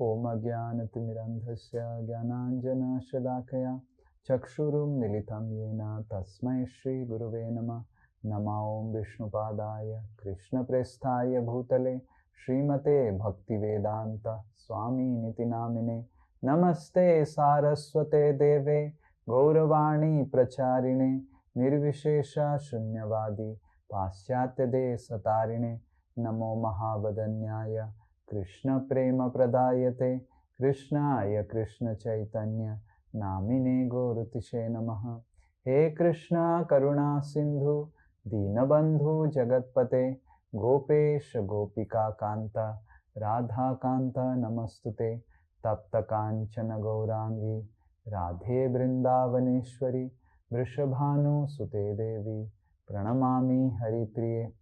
Om Ajnanatimirandhasya Jnananjana Shalakaya Chakshurum Militam Yena Tasmai Shri Guruve Namah. Nama Om Vishnupadaya Krishna Presthaya Bhutale Srimate Bhaktivedanta Swami Niti Namine Namaste Saraswate Deve Gauravani Pracharine Nirvishesha Shunyavadi Paschatya De Satarine Namo Mahavadanyaya Krishna Prema Pradayate Krishnaya Krishna Chaitanya Namine Gauratishe Namaha. He Krishna Karuna Sindhu Dinabandhu Jagatpate Gopesh Gopika Kanta Radha Kanta Namastute Tapta Kanchana Gaurangi Radhe Brindavaneshwari Vrishabhanu Sute Devi Pranamami Haripriye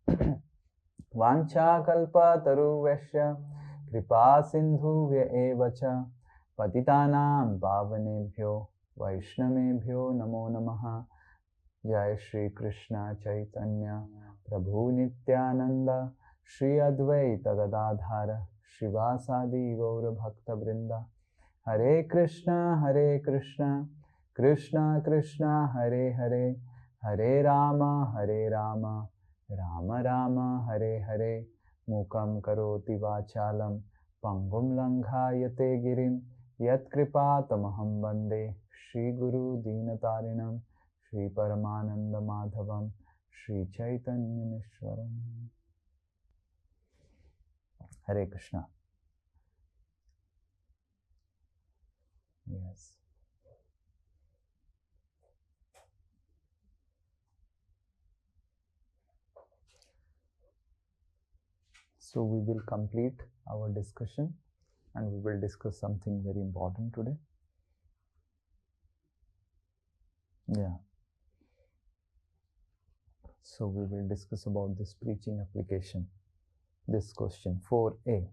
Vancha Kalpa Taruvesha Kripa Sindhu Vyaevacha Patitanam Pavanebhyo Vaishnavebhyo Namo Namaha. Jai Shri Krishna Chaitanya Prabhu Nityananda Shri Advaita Gadadhara Shivasadi Gaura Bhakta Vrinda. Hare Krishna Krishna Krishna Hare Hare Hare Rama Rama Rama Hare Hare. Mukam karoti vachalam pangum langhayate girim yat kripatamaham vande Shri Guru Dinatarinam Shri Paramananda Madhavam Shri Chaitanya Mishwaram. Hare Krishna. Yes. So we will complete our discussion and we will discuss something very important today. Yeah. So we will discuss about this preaching application. This question 4a.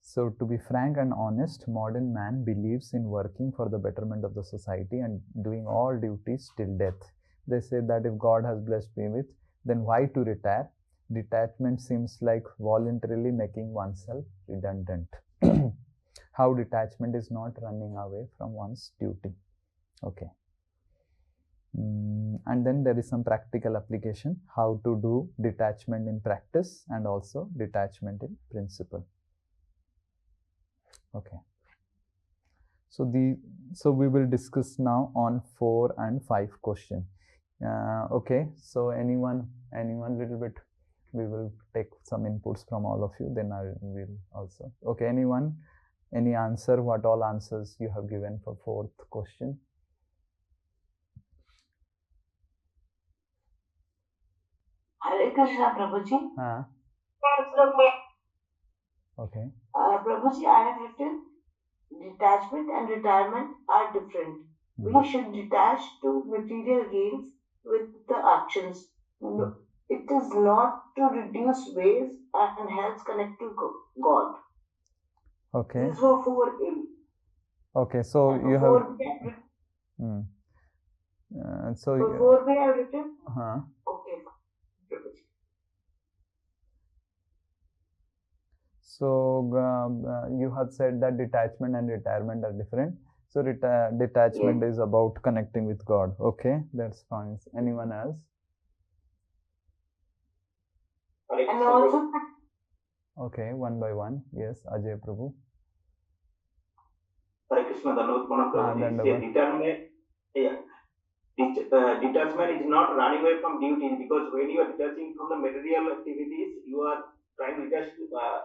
So to be frank and honest, modern man believes in working for the betterment of the society and doing all duties till death. They say that if God has blessed me with, then why to retire? Detachment seems like voluntarily making oneself redundant. How detachment is not running away from one's duty. Okay. And then there is some practical application, how to do detachment in practice and also detachment in principle. Okay. So we will discuss now on 4 and 5 question. Okay. So anyone little bit, we will take some inputs from all of you. Then I will also. Okay. Anyone, any answer? What all answers you have given for 4th question? Hare Krishna, Prabhuji. Okay. Prabhuji, I have written detachment and retirement are different. We should detach to material gains with the actions. It is not to reduce waste and helps connect to God. Okay. This is for 4A. Okay, so and you have. So for 4B I have written. Okay. So you have said that detachment and retirement are different. So detachment is about connecting with God. Okay, that's fine. Anyone else? And also. Okay, one by one. Yes, Ajay Prabhu. Hare Krishna, Prabhuji. Detachment is not running away from duties, because when you are detaching from the material activities, you are trying to detach.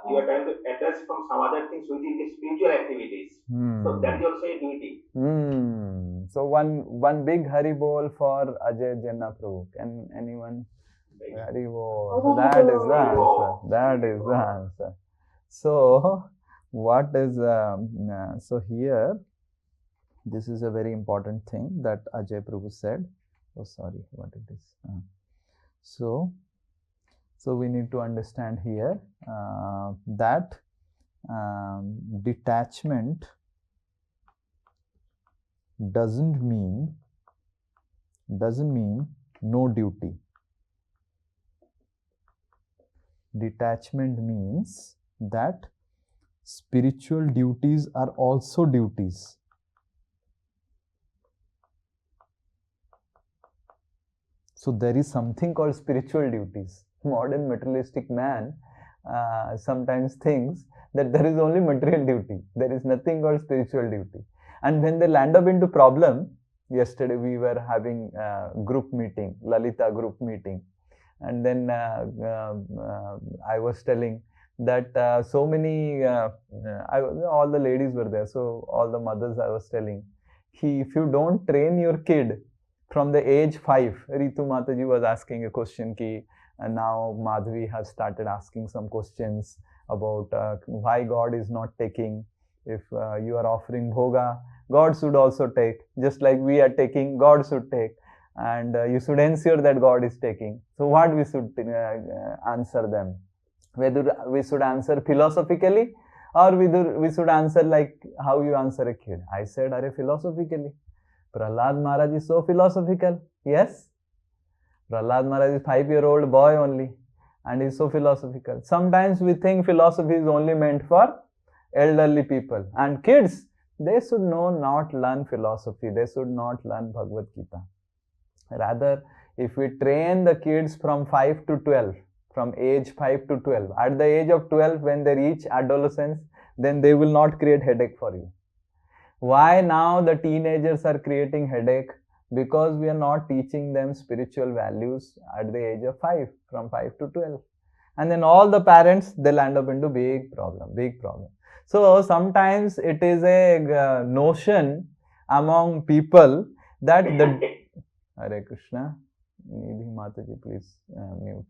You are trying to attach from some other things, which is spiritual activities. So that is also a duty. So one big Hari Bol for Ajay Janna Prabhu. Can anyone? Hari Bol. So that is the answer. That is the answer. So what is so here? This is a very important thing that Ajay Prabhu said. Oh, sorry, what it is. So we need to understand here that detachment doesn't mean no duty. Detachment means that spiritual duties are also duties. So there is something called spiritual duties. Modern materialistic man sometimes thinks that there is only material duty. There is nothing called spiritual duty. And when they land up into problem, yesterday we were having group meeting, Lalita group meeting. And then I was telling that so many, all the ladies were there. So all the mothers I was telling, if you don't train your kid from the age 5, Ritu Mataji was asking a question ki, and now Madhvi has started asking some questions about why God is not taking. If you are offering bhoga, God should also take. Just like we are taking, God should take. And you should ensure that God is taking. So what we should answer them? Whether we should answer philosophically or whether we should answer like how you answer a kid. I said, are philosophically. Prahlad Maharaj is so philosophical. Yes. Prahlad Maharaj is 5-year-old boy only and is so philosophical. Sometimes we think philosophy is only meant for elderly people. And kids, they should not learn philosophy. They should not learn Bhagavad Gita. Rather, if we train the kids from 5 to 12, from age 5 to 12, at the age of 12, when they reach adolescence, then they will not create headache for you. Why now the teenagers are creating headache? Because we are not teaching them spiritual values at the age of 5, from 5 to 12. And then all the parents, they land up into big problem. So sometimes it is a notion among people that the Hare Krishna, Nidhi Mataji, please mute.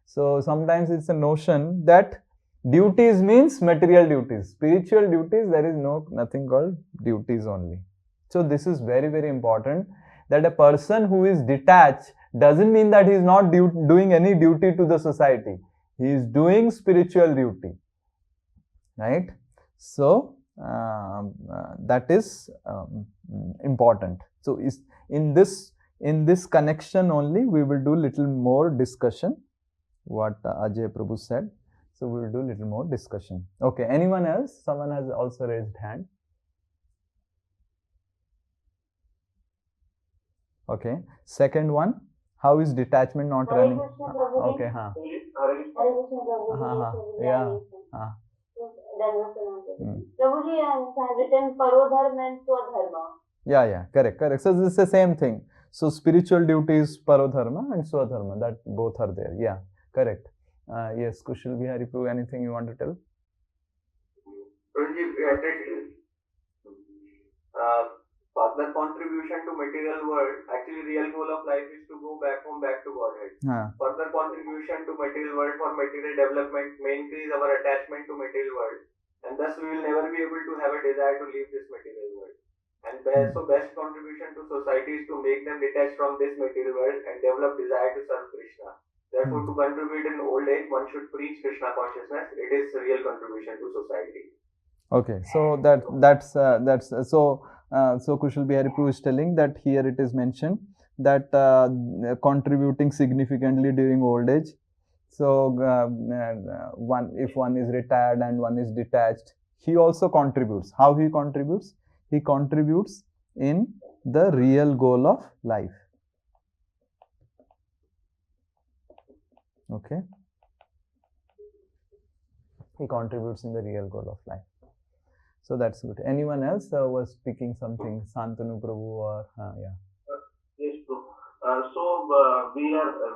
So sometimes it's a notion that duties means material duties. Spiritual duties, there is nothing called duties only. So this is very, very important, that a person who is detached doesn't mean that he is not doing any duty to the society. He is doing spiritual duty. Right? So that is important. So in this connection only, we will do little more discussion, what Ajay Prabhu said. So we will do little more discussion. Okay, anyone else? Someone has also raised hand. Okay, second one, how is detachment not running? Okay, yeah. Prabhuji has written Parodharma and Swadharma. Yeah, correct. So this is the same thing. So spiritual duty is Parodharma and Swadharma, that both are there. Yeah, correct. Yes, Kushal Bihari Prabhu, anything you want to tell? Further contribution to material world, actually real goal of life is to go back home, back to Godhead. Further contribution to material world for material development may increase our attachment to material world, and thus we will never be able to have a desire to leave this material world. And so best contribution to society is to make them detached from this material world and develop desire to serve Krishna. Therefore, to contribute in old age, one should preach Krishna consciousness. It is a real contribution to society. Okay, so that's so Kushal Bihari Prabhu is telling that here it is mentioned that contributing significantly during old age. So if one is retired and one is detached, he also contributes. How he contributes? He contributes in the real goal of life. Okay, he contributes in the real goal of life. So that's good. Anyone else was speaking something? Santanu Prabhu or yeah. Yes, Prabhu.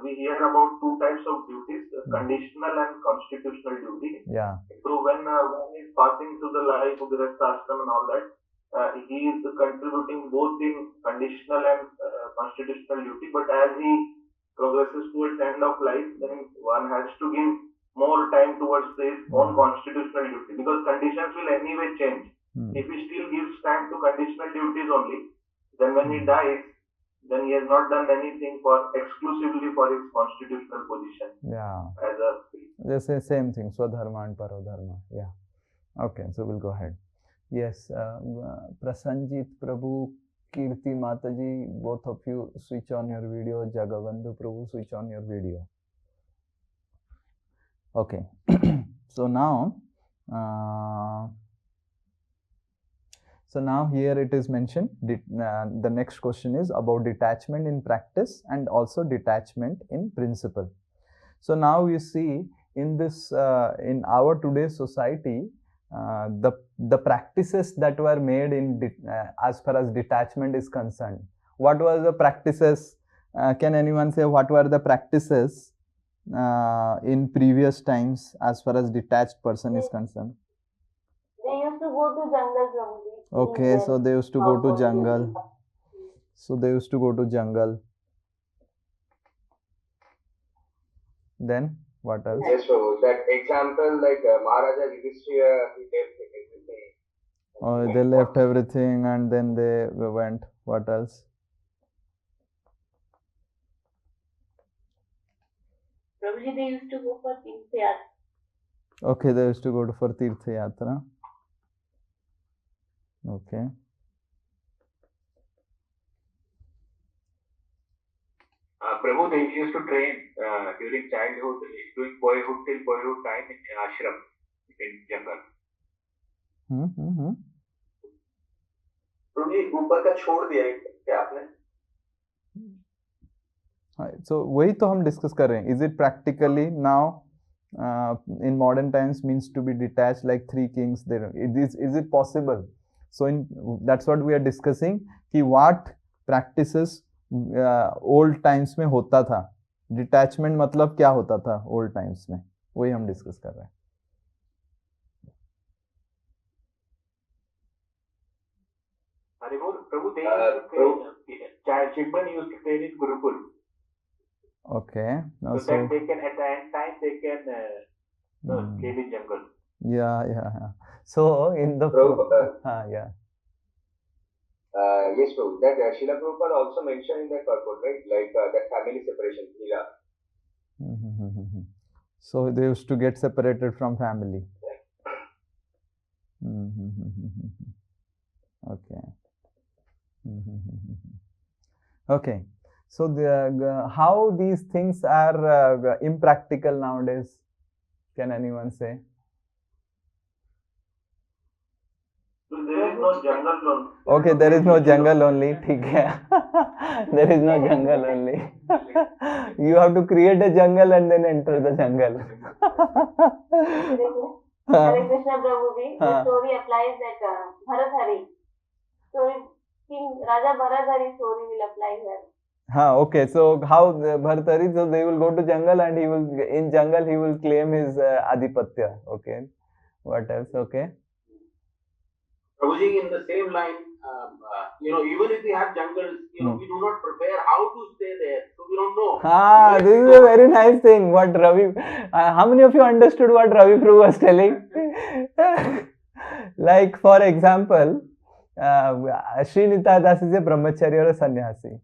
We hear about two types of duties: conditional and constitutional duty. Yeah. So when one is passing through the life of the ashram and all that, he is contributing both in conditional and constitutional duty. But as he progresses towards the end of life, then one has to give more time towards his own constitutional duty, because conditions will anyway change. If he still gives time to conditional duties only, then when he dies, then he has not done anything exclusively for his constitutional position. Yeah. As a they say same thing, Swadharma and Parodharma. Yeah. Okay, so we'll go ahead. Yes, Prasanjit Prabhu, Kirti Mataji, both of you switch on your video. Jagabandhu Prabhu, switch on your video. Okay, so now So now here it is mentioned, the next question is about detachment in practice and also detachment in principle. So now you see in this, in our today's society, the practices that were made in as far as detachment is concerned. What were the practices? Can anyone say what were the practices in previous times as far as detached person is concerned? They used to go to jungle, Prabhuji. Okay, so they used to go to jungle. So they used to go to jungle. Then what else? Yes, so that example, like Maharaja Yudhishthira, he left everything. Oh, they left everything and then they went. What else? Prabhuji, they used to go for Tirtha Yatra. Okay, they used to go for Tirtha Yatra. Okay. Prabhu, they used to train during childhood, during boyhood till boyhood time in ashram, in jungle. प्रभु जी ऊपर का छोड़ दिया है क्या आपने? So वही तो हम डिस्कस कर रहे हैं. Is it practically now in modern times means to be detached like three kings? There is it possible? So that's what we are discussing. कि what practices ओल्ड टाइम्स में होता था. डिटैचमेंट मतलब क्या होता था ओल्ड टाइम्स में, वही हम डिस्कस कर रहे हैं. प्रभु children used to train in Gurukul. Okay. So that they can at the end time they can live in jungle. Yeah. So in the yeah. Yes, Prabhu. That Srila Prabhupada also mentioned in that purport, right? Like that family separation. So they used to get separated from family. Okay. Okay. So how these things are impractical nowadays? Can anyone say? There is no jungle only. Okay, there is no jungle only. ठीक है. There is no jungle only. You have to create a jungle and then enter the jungle. Hare Krishna Prabhuji, the story applies that Bharathari. Story, King Raja Bharathari story will apply here. Okay. So how Bharatari? So they will go to jungle and he will, in jungle he will claim his adipatya. Okay. What else? Okay. Prabhuji, in the same line, even if we have jungles, we do not prepare how to stay there, so we don't know. This is a very nice thing. What Ravi, how many of you understood what Ravi Prabhu was telling? Like for example, Sri Nitai Das is a brahmachari or a sannyasi.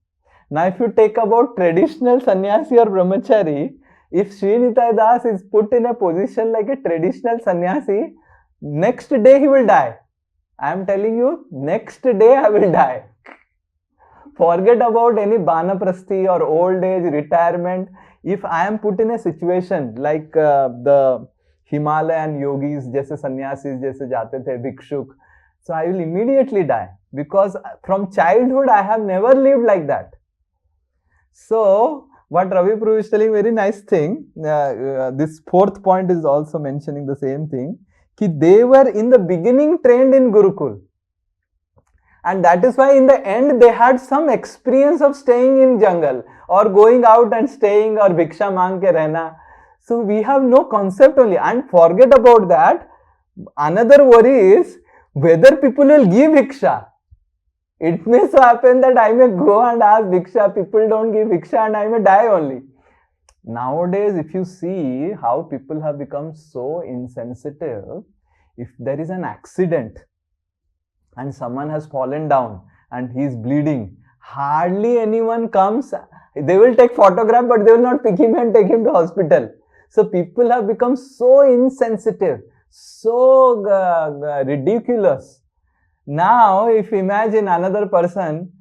Now, if you take about traditional sannyasi or brahmachari, if Sri Nitai Das is put in a position like a traditional sannyasi, next day he will die. I am telling you, next day I will die. Forget about any banaprasthi or old age, retirement. If I am put in a situation like the Himalayan yogis, जैसे sannyasis जैसे जाते थे, भिक्षुक, so I will immediately die because from childhood I have never lived like that. So what Ravi Prabhu is telling, very nice thing. This fourth point is also mentioning the same thing. Ki they were in the beginning trained in Gurukul. And that is why in the end they had some experience of staying in jungle or going out and staying or bhiksha mang ke rehna. So we have no concept only. And forget about that. Another worry is whether people will give bhiksha. It may so happen that I may go and ask bhiksha, people don't give bhiksha and I may die only. Nowadays, if you see how people have become so insensitive, if there is an accident and someone has fallen down and he is bleeding, hardly anyone comes. They will take photograph, but they will not pick him and take him to hospital. So people have become so insensitive, so ridiculous. Now, if imagine another person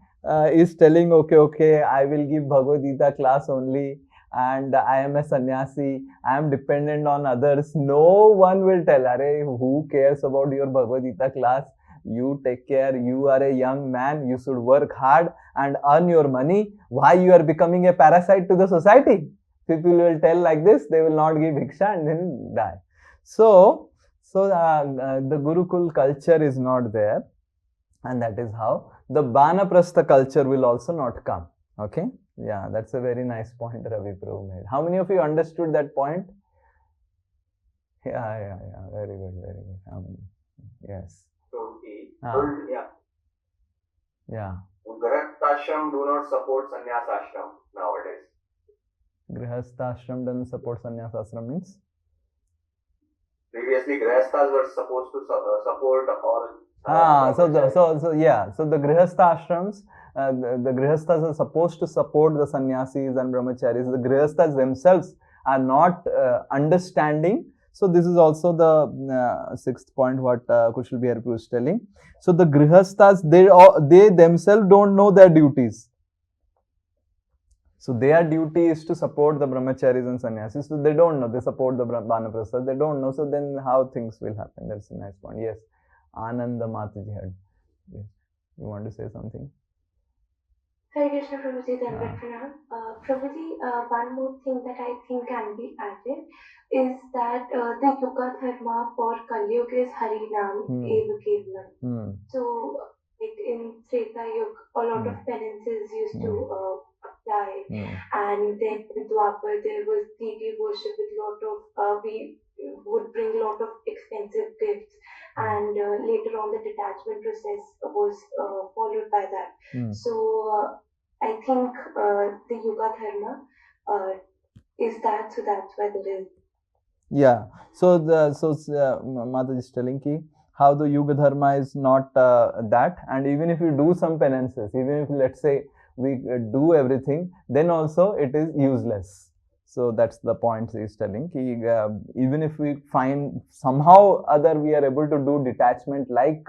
is telling, okay, I will give Bhagavad Gita class only. and I am a sannyasi, I am dependent on others, no one will tell, Arey, who cares about your Bhagavad Gita class? You take care, you are a young man, you should work hard and earn your money. Why you are becoming a parasite to the society? People will tell like this, they will not give bhiksha and then die. So the Gurukul culture is not there, and that is how the Banaprastha culture will also not come. Okay, yeah, that's a very nice point Ravi Prabhu made. How many of you understood that point? Yeah, very good, very good. How many? Yes. Yeah. Grihasthashram do not support sannyas ashram nowadays. Grihasthashram doesn't support sannyas ashram means? Previously, grihasthas were supposed to support all. So the grihastha ashrams, the grihasthas are supposed to support the sannyasis and brahmacharis. The grihasthas themselves are not understanding. So this is also the sixth point what Kushal Bihar was telling. So the grihasthas, they themselves don't know their duties. So their duty is to support the brahmacharis and sannyasis. So they don't know. They support the Banaprastha. They don't know. So then how things will happen? That's a nice point. Yes. Ananda Mataji had. Yes. You want to say something? Hare Krishna Prabhuji, Dandavat Pranam. Prabhuji, one more thing that I think can be added is that the Yuga Dharma for Kali Yuga is Harinam Eva Kevalam. So in Treta Yuga, a lot of penances used to apply, and then in Dwapar there was deity worship with lot of we would bring lot of expensive gifts, and later on the detachment process was followed by that. So I think the Yuga Dharma is that, so that's why there is. Yeah. So Mataji is telling ki how the Yuga Dharma is not that, and even if you do some penances, even if let's say we do everything, then also it is useless. So that's the point he is telling ki even if we find somehow other we are able to do detachment like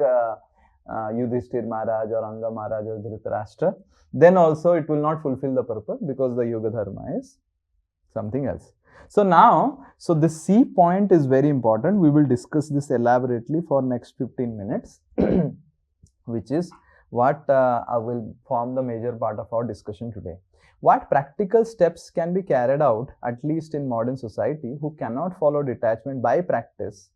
Yudhishthir Maharaj or Anga Maharaj or Dhritarashtra, then also it will not fulfill the purpose because the Yuga Dharma is something else. So now, so the C point is very important. We will discuss this elaborately for next 15 minutes, which is what will form the major part of our discussion today. What practical steps can be carried out, at least in modern society, who cannot follow detachment by practice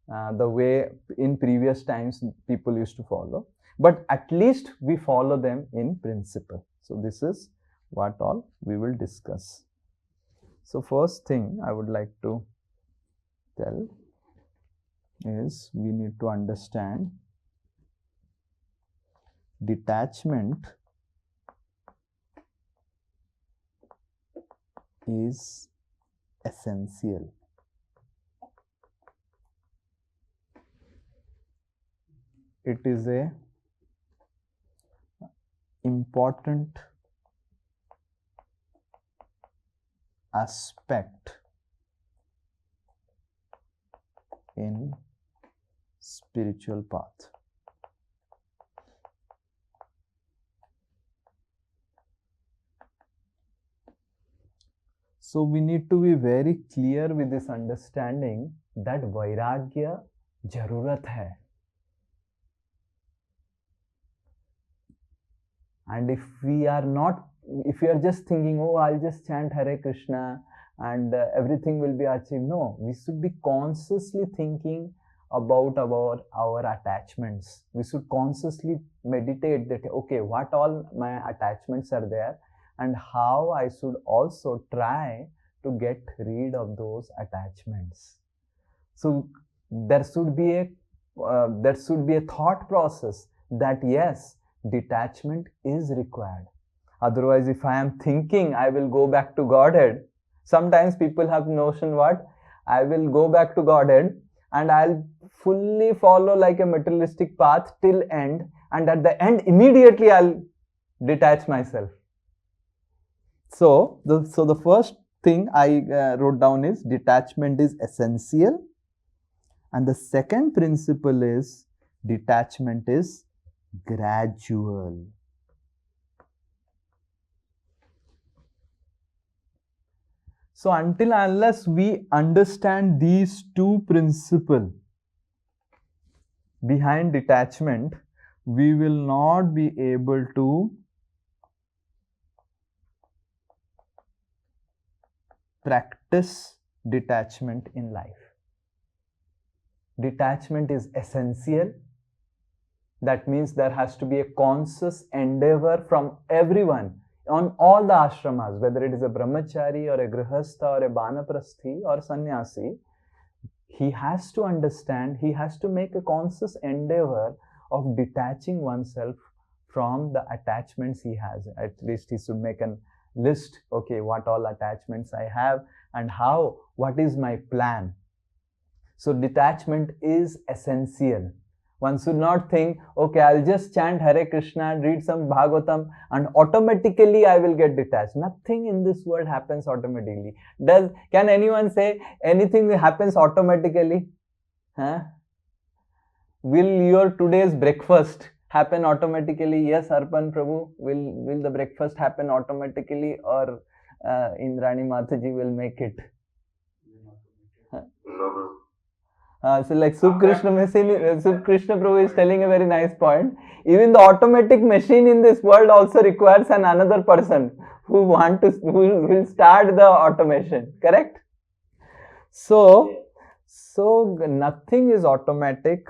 the way in previous times people used to follow, but at least we follow them in principle. So this is what all we will discuss. So first thing I would like to tell is we need to understand detachment is essential. It is a important aspect in spiritual path. So we need to be very clear with this understanding that vairagya jarurat hai. And if we are not, if you are just thinking, oh, I'll just chant Hare Krishna and everything will be achieved. No, we should be consciously thinking about our attachments. We should consciously meditate that, okay, what all my attachments are there and how I should also try to get rid of those attachments. So there should be a thought process that yes, detachment is required. Otherwise, if I am thinking I will go back to Godhead, sometimes people have notion what? I will go back to Godhead and I'll fully follow like a materialistic path till end, and at the end immediately I'll detach myself. So the first thing I wrote down is detachment is essential, and the second principle is detachment is gradual. So until unless we understand these two principles behind detachment, we will not be able to practice detachment in life. Detachment is essential. That means there has to be a conscious endeavor from everyone on all the ashramas, whether it is a brahmachari or a grihastha or a banaprasthi or sannyasi. He has to understand, he has to make a conscious endeavor of detaching oneself from the attachments he has. At least he should make a list, okay, what all attachments I have and how, what is my plan. So detachment is essential. One should not think, okay, I'll just chant Hare Krishna and read some Bhagavatam and automatically I will get detached. Nothing in this world happens automatically. Can anyone say anything happens automatically? Huh? Will your today's breakfast happen automatically? Yes, Arpan Prabhu, will the breakfast happen automatically, or Indrani Mataji will make it? So like Subkrishna Prabhu is telling a very nice point. Even the automatic machine in this world also requires another person who will start the automation. Correct? So nothing is automatic.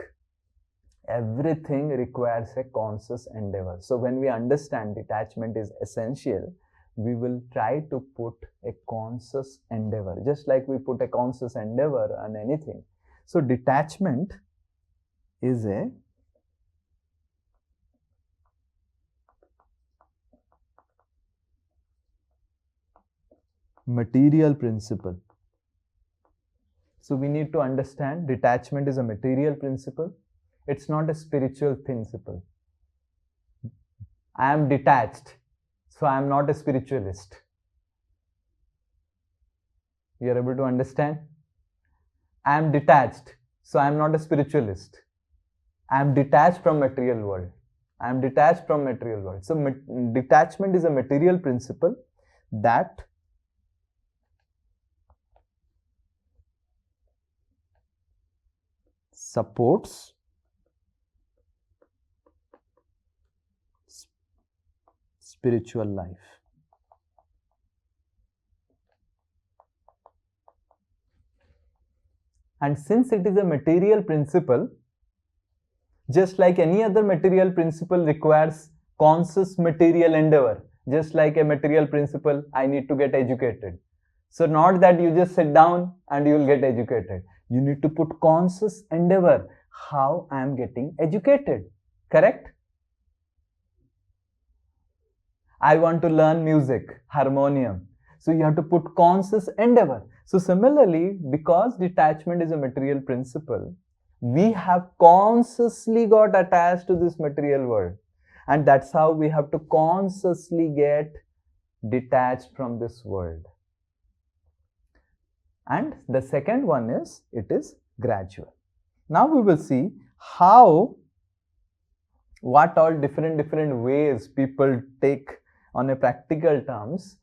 Everything requires a conscious endeavor. So when we understand detachment is essential, we will try to put a conscious endeavor, just like we put a conscious endeavor on anything. So detachment is a material principle. So we need to understand detachment is a material principle. It's not a spiritual principle. I am detached, so I am not a spiritualist. You are able to understand? I am detached, so I am not a spiritualist. I am detached from material world. I am detached from material world. So detachment is a material principle that supports spiritual life. And since it is a material principle, just like any other material principle requires conscious material endeavor, just like a material principle, I need to get educated. So not that you just sit down and you will get educated. You need to put conscious endeavor, how I am getting educated. Correct? I want to learn music, harmonium. So you have to put conscious endeavor. So similarly, because detachment is a material principle, we have consciously got attached to this material world. And that's how we have to consciously get detached from this world. And the second one is, it is gradual. Now we will see what all different ways people take on a practical terms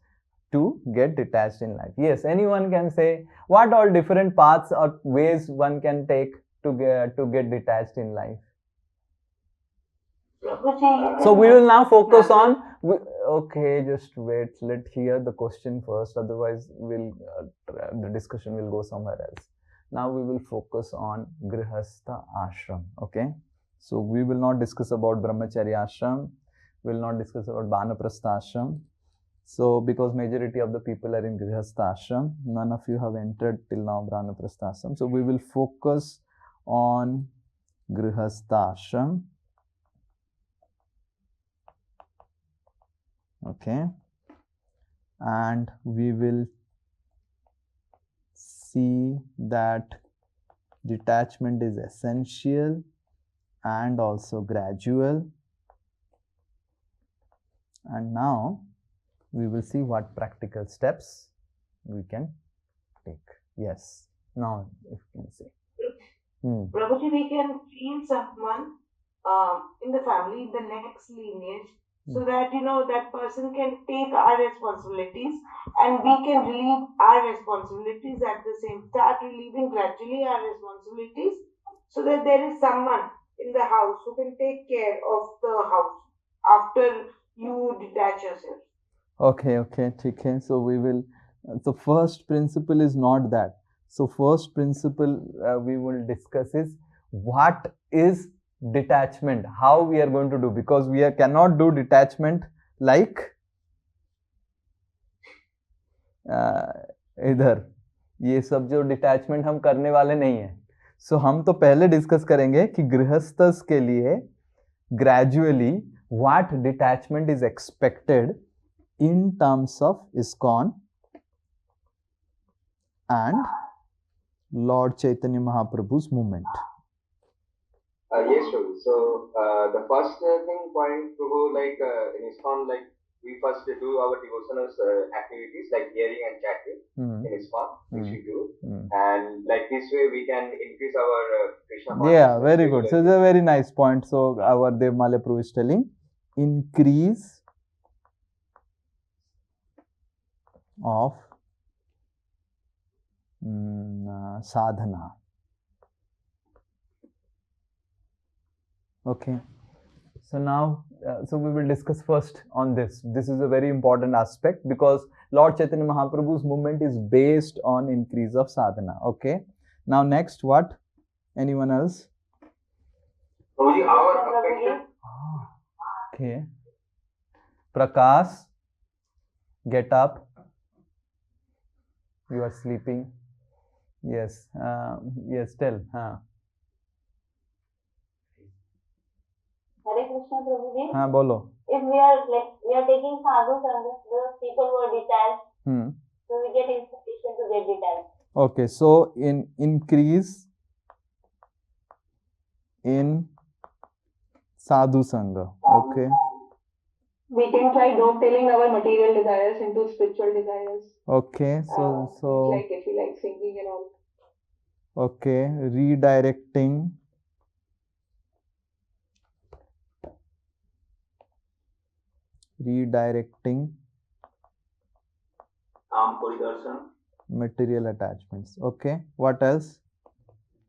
to get detached in life. Yes, anyone can say what all different paths or ways one can take to get detached in life. So we will now focus on, okay, just wait, let's hear the question first, otherwise the discussion will go somewhere else. Now we will focus on Grihastha ashram, okay? So we will not discuss about Brahmacharya ashram, we will not discuss about Banaprastha ashram. So because majority of the people are in Grihastha ashram, none of you have entered till now Banaprastha ashram. So we will focus on Grihastha ashram. Okay, and we will see that detachment is essential and also gradual. And now we will see what practical steps we can take. Yes, now if you can say. Prabhuji, we can feel someone in the family, in the next lineage, so that that person can take our responsibilities and we can relieve our responsibilities at the same start relieving gradually our responsibilities so that there is someone in the house who can take care of the house after you detach yourself. Okay, ठीक है. So we will. So first principle is not that. So first principle we will discuss is what is detachment. How we are going to do, because we cannot do detachment like इधर ये सब जो detachment हम करने वाले नहीं है. सो हम तो पहले डिस्कस करेंगे कि गृहस्थस के लिए gradually what detachment is expected in terms of ISKCON and Lord Chaitanya Mahaprabhu's movement. Yes, Prabhu. So the first point, Prabhu, like in ISKCON, like we first do our devotional activities like hearing and chanting in ISKCON, which we do, and like this way we can increase our Krishna consciousness. Yeah, very good. So it's a very nice point. So our Dev Male Prabhu is telling increase of sadhana. Okay, so now so we will discuss first on this. This is a very important aspect because Lord Chaitanya Mahaprabhu's movement is based on increase of sadhana. Okay, now next, what? Anyone else? Our affection. Okay, Prakash, get up. You are sleeping. Yes, yes, tell. Hare Krishna, Prabhuji. हाँ बोलो. If we are taking sadhu sangha, the people who are detached, so we get inspiration to get detached. Okay, so in increase in sadhu sangha. Okay. We can try dovetailing our material desires into spiritual desires. Okay, so like if we like singing and all. Okay, redirecting material attachments. Okay, what else?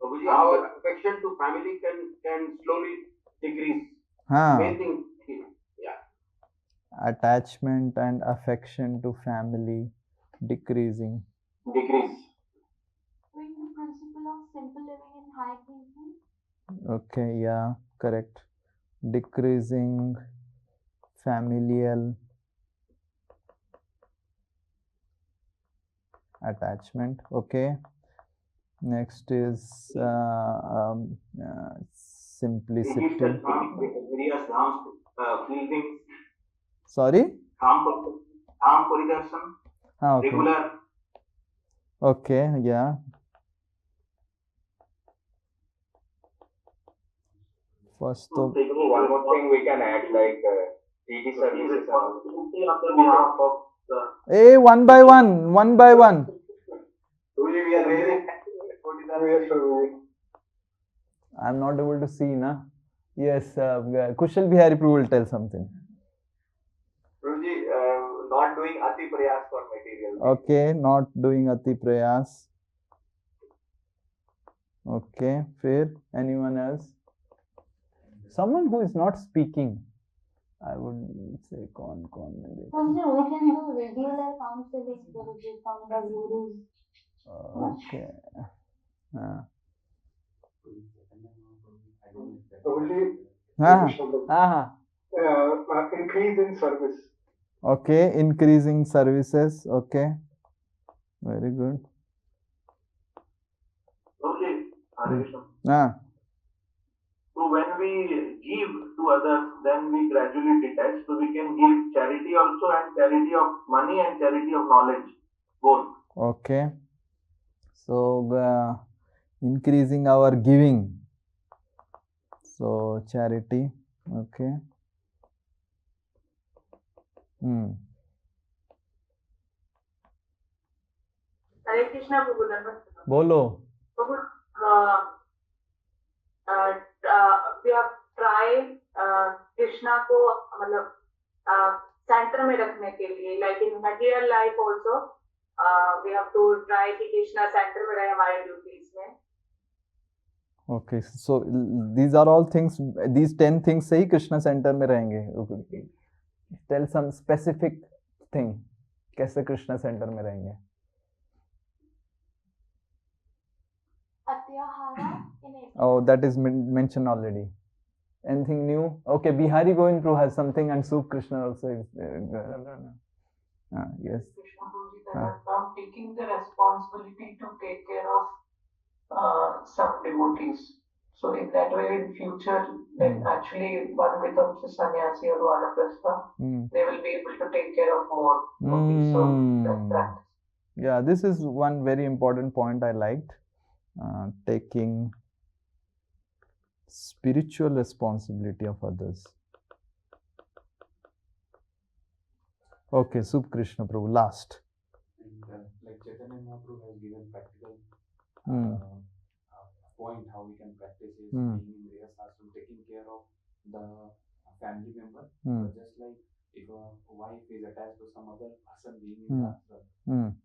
Our affection to family can slowly decrease. Main thing, yeah. Attachment and affection to family decreasing. Decrease. Doing the principle of simple living and high thinking. Okay, yeah, correct. Decreasing familial attachment. Okay, next is simplicity. Sorry? Okay. Regular. Okay, yeah. First, one more thing we can add, like DD services. Hey, one by one. I'm not able to see, na? Yes, Kushal Bihari Prabhu will tell something. Prabhuji, not doing ati prayas for material. Okay, not doing ati prayas. Okay, fair. Anyone else? Someone who is not speaking. I would say con. We can do regular counseling from the gurus. Okay. Increase in service. Okay, increasing services. Okay, very good. Okay, So when we give to others, then we gradually detach. So we can give charity also, and charity of money and charity of knowledge, both. Okay. So increasing our giving. So charity. Okay. Hare Krishna, Prabhu. बोलो. Prabhu, we have tried Krishna को मतलब centre में रखने के लिए, like in material life also we have to try कि Krishna centre में रहे हमारे ड्यूटीज में. Okay, so these are all things, these 10 things से ही कृष्णा सेंटर में रहेंगे. Tell some specific thing, कैसे कृष्णा सेंटर में रहेंगे. Oh, that is mentioned already. Anything new? Okay, Bihari going through has something, and Sup Krishna also is. Yes. Krishna Guruji, that are from taking the responsibility to take care of some devotees. So in that way, in future, when actually one becomes a sannyasi or vanaprastha, they will be able to take care of more devotees. So that practice. Yeah, this is one very important point I liked. Taking spiritual responsibility of others. Okay, Sup Krishna Prabhu, last. And like Chaitanya Mahaprabhu has given practical point how we can practice is being in Riyas Ashram, taking care of the family member. But just like if a wife is attached to some other person being in the ashram,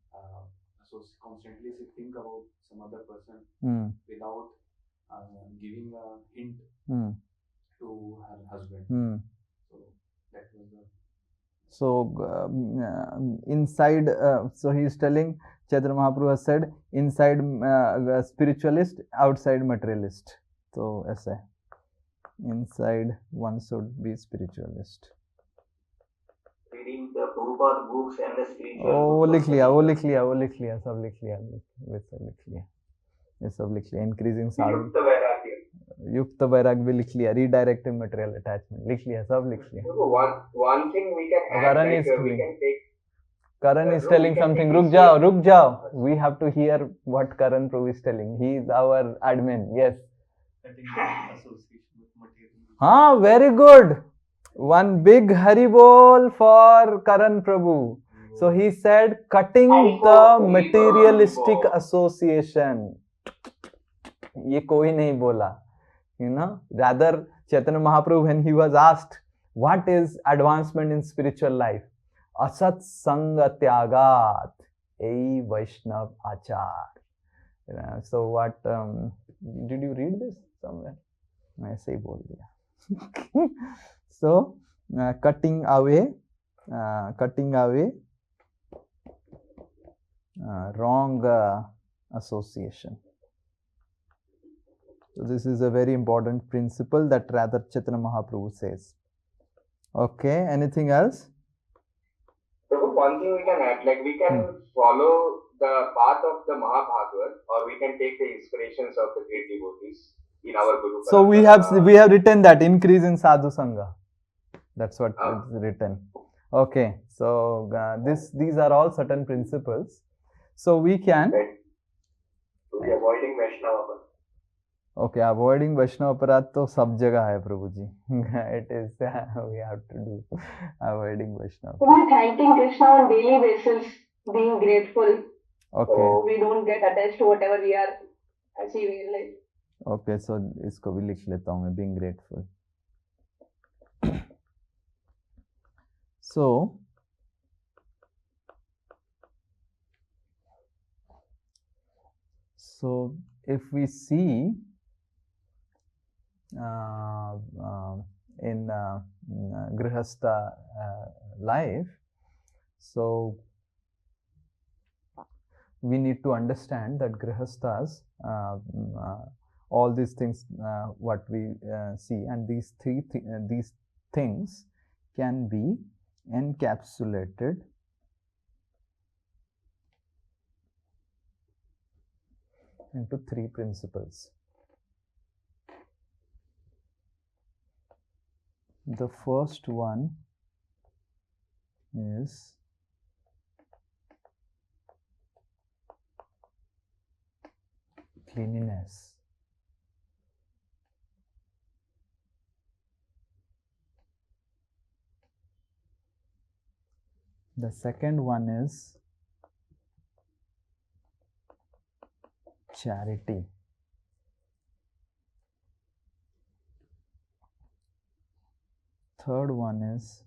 so constantly she think about some other person without giving a hint to her husband. So that was the. So inside, so he is telling, Chaitanya Mahaprabhu has said, inside spiritualist, outside materialist. So ऐसा है. Inside one should be spiritualist. Reading the Prabhupada books and the spiritual. वो लिख लिया, सब लिख लिया. ये सब लिख लिया. Increasing sadhu. युक्त वैराग्य भी लिख लिया. Redirecting material attachment लिख लिया, सब लिख लिया. One thing we can add, like, we can take. Karan is telling something. रुक जाओ. We have to hear what Karan Prabhu is telling. He is our admin. Yes. हाँ, very good. One big Hari Bol for Karan Prabhu. So he said, cutting the materialistic association. ये कोई नहीं बोला. You know, rather Chaitanya Mahaprabhu, when he was asked, what is advancement in spiritual life? Asat Sanga Tyagat, Ei Vaishnav Achar. So what, did you read this somewhere? ऐसे ही बोल दिया. So, cutting away wrong association. So this is a very important principle that rather Chaitanya Mahaprabhu says. Okay, anything else? So one thing we can add, like we can follow the path of the Mahabhagavad, or we can take the inspirations of the great devotees in our Guru. So we have written that increase in sadhu sangha. That's what is written. Okay, so these are all certain principles. So we can. To be avoiding Vaishnava. Okay, avoiding Vaishnava aparadh to sab jagah hai, Prabhuji. It is, we have to do avoiding Vaishnava. So we're thanking Krishna on daily basis, being grateful. Okay. So we don't get attached to whatever we are achieving in life. Okay, so इसको भी लिख लेता हूँ मैं, being grateful. So if we see in Grihastha life, so we need to understand that Grihasthas, all these things what we see, and these things can be encapsulated into 3 principles. The first one is cleanliness. The second one is charity. Third one is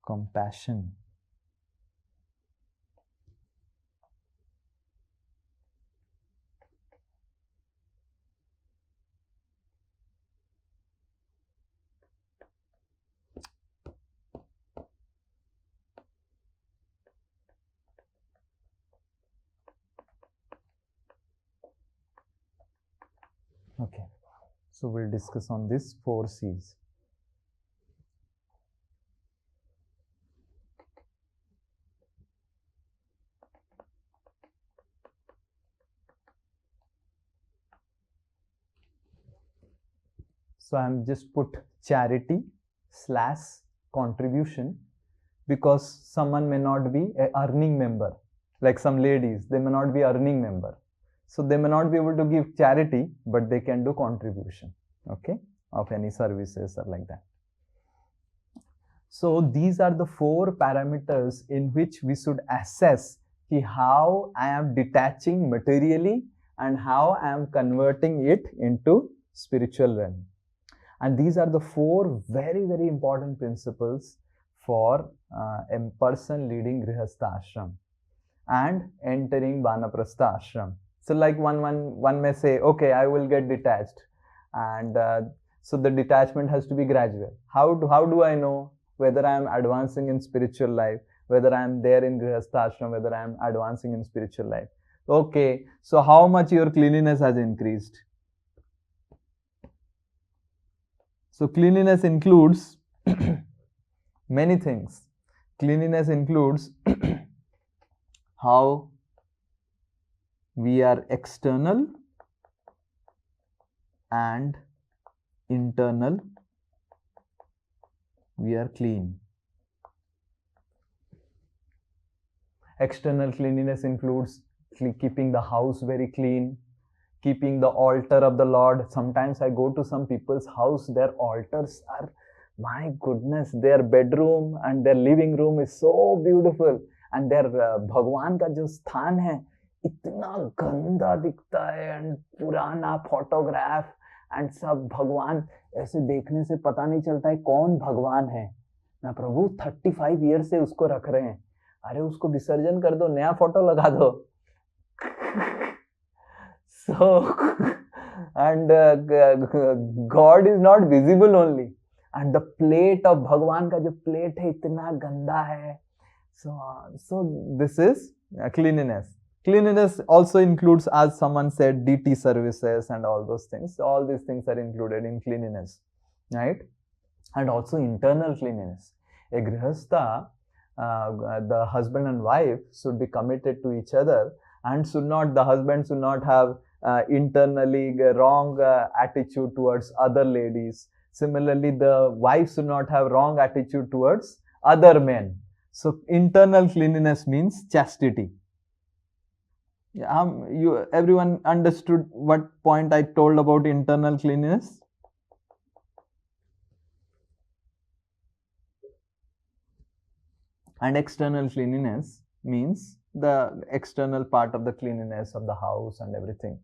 compassion. Okay, so we'll discuss on this 4 C's. So I'm just put charity / contribution because someone may not be a earning member, like some ladies, they may not be earning member. So they may not be able to give charity, but they can do contribution, okay, of any services or like that. So these are the 4 parameters in which we should assess how I am detaching materially and how I am converting it into spiritual realm. And these are the 4 very, very important principles for a person leading Grihastha ashram and entering Vanaprastha ashram. So like one may say, okay, I will get detached, and so the detachment has to be gradual. How do I know whether I am advancing in spiritual life, whether I am there in Grihastha ashram, whether I am advancing in spiritual life? Okay, so how much your cleanliness has increased? So cleanliness includes many things. Cleanliness includes how we are external and internal, we are clean. External cleanliness includes keeping the house very clean, keeping the altar of the Lord. Sometimes I go to some people's house, their altars are, my goodness, their bedroom and their living room is so beautiful, and their Bhagwan का जो स्थान है इतना गंदा दिखता है, and पुराना photograph and सब भगवान ऐसे देखने से पता नहीं चलता है कौन भगवान है ना प्रभु। 35 ईयर से उसको रख रहे हैं, अरे उसको विसर्जन कर दो, नया फोटो लगा दो। So and God is not visible only, and the plate of Bhagwan का जो plate है इतना गंदा है. So this is cleanliness. Cleanliness also includes, as someone said, DT services and all those things. All these things are included in cleanliness, right? And also internal cleanliness. A grihastha, the husband and wife should be committed to each other, and the husband should not have internally wrong attitude towards other ladies. Similarly, the wife should not have wrong attitude towards other men. So internal cleanliness means chastity. Everyone understood what point I told about internal cleanliness? And external cleanliness means the external part of the cleanliness of the house and everything.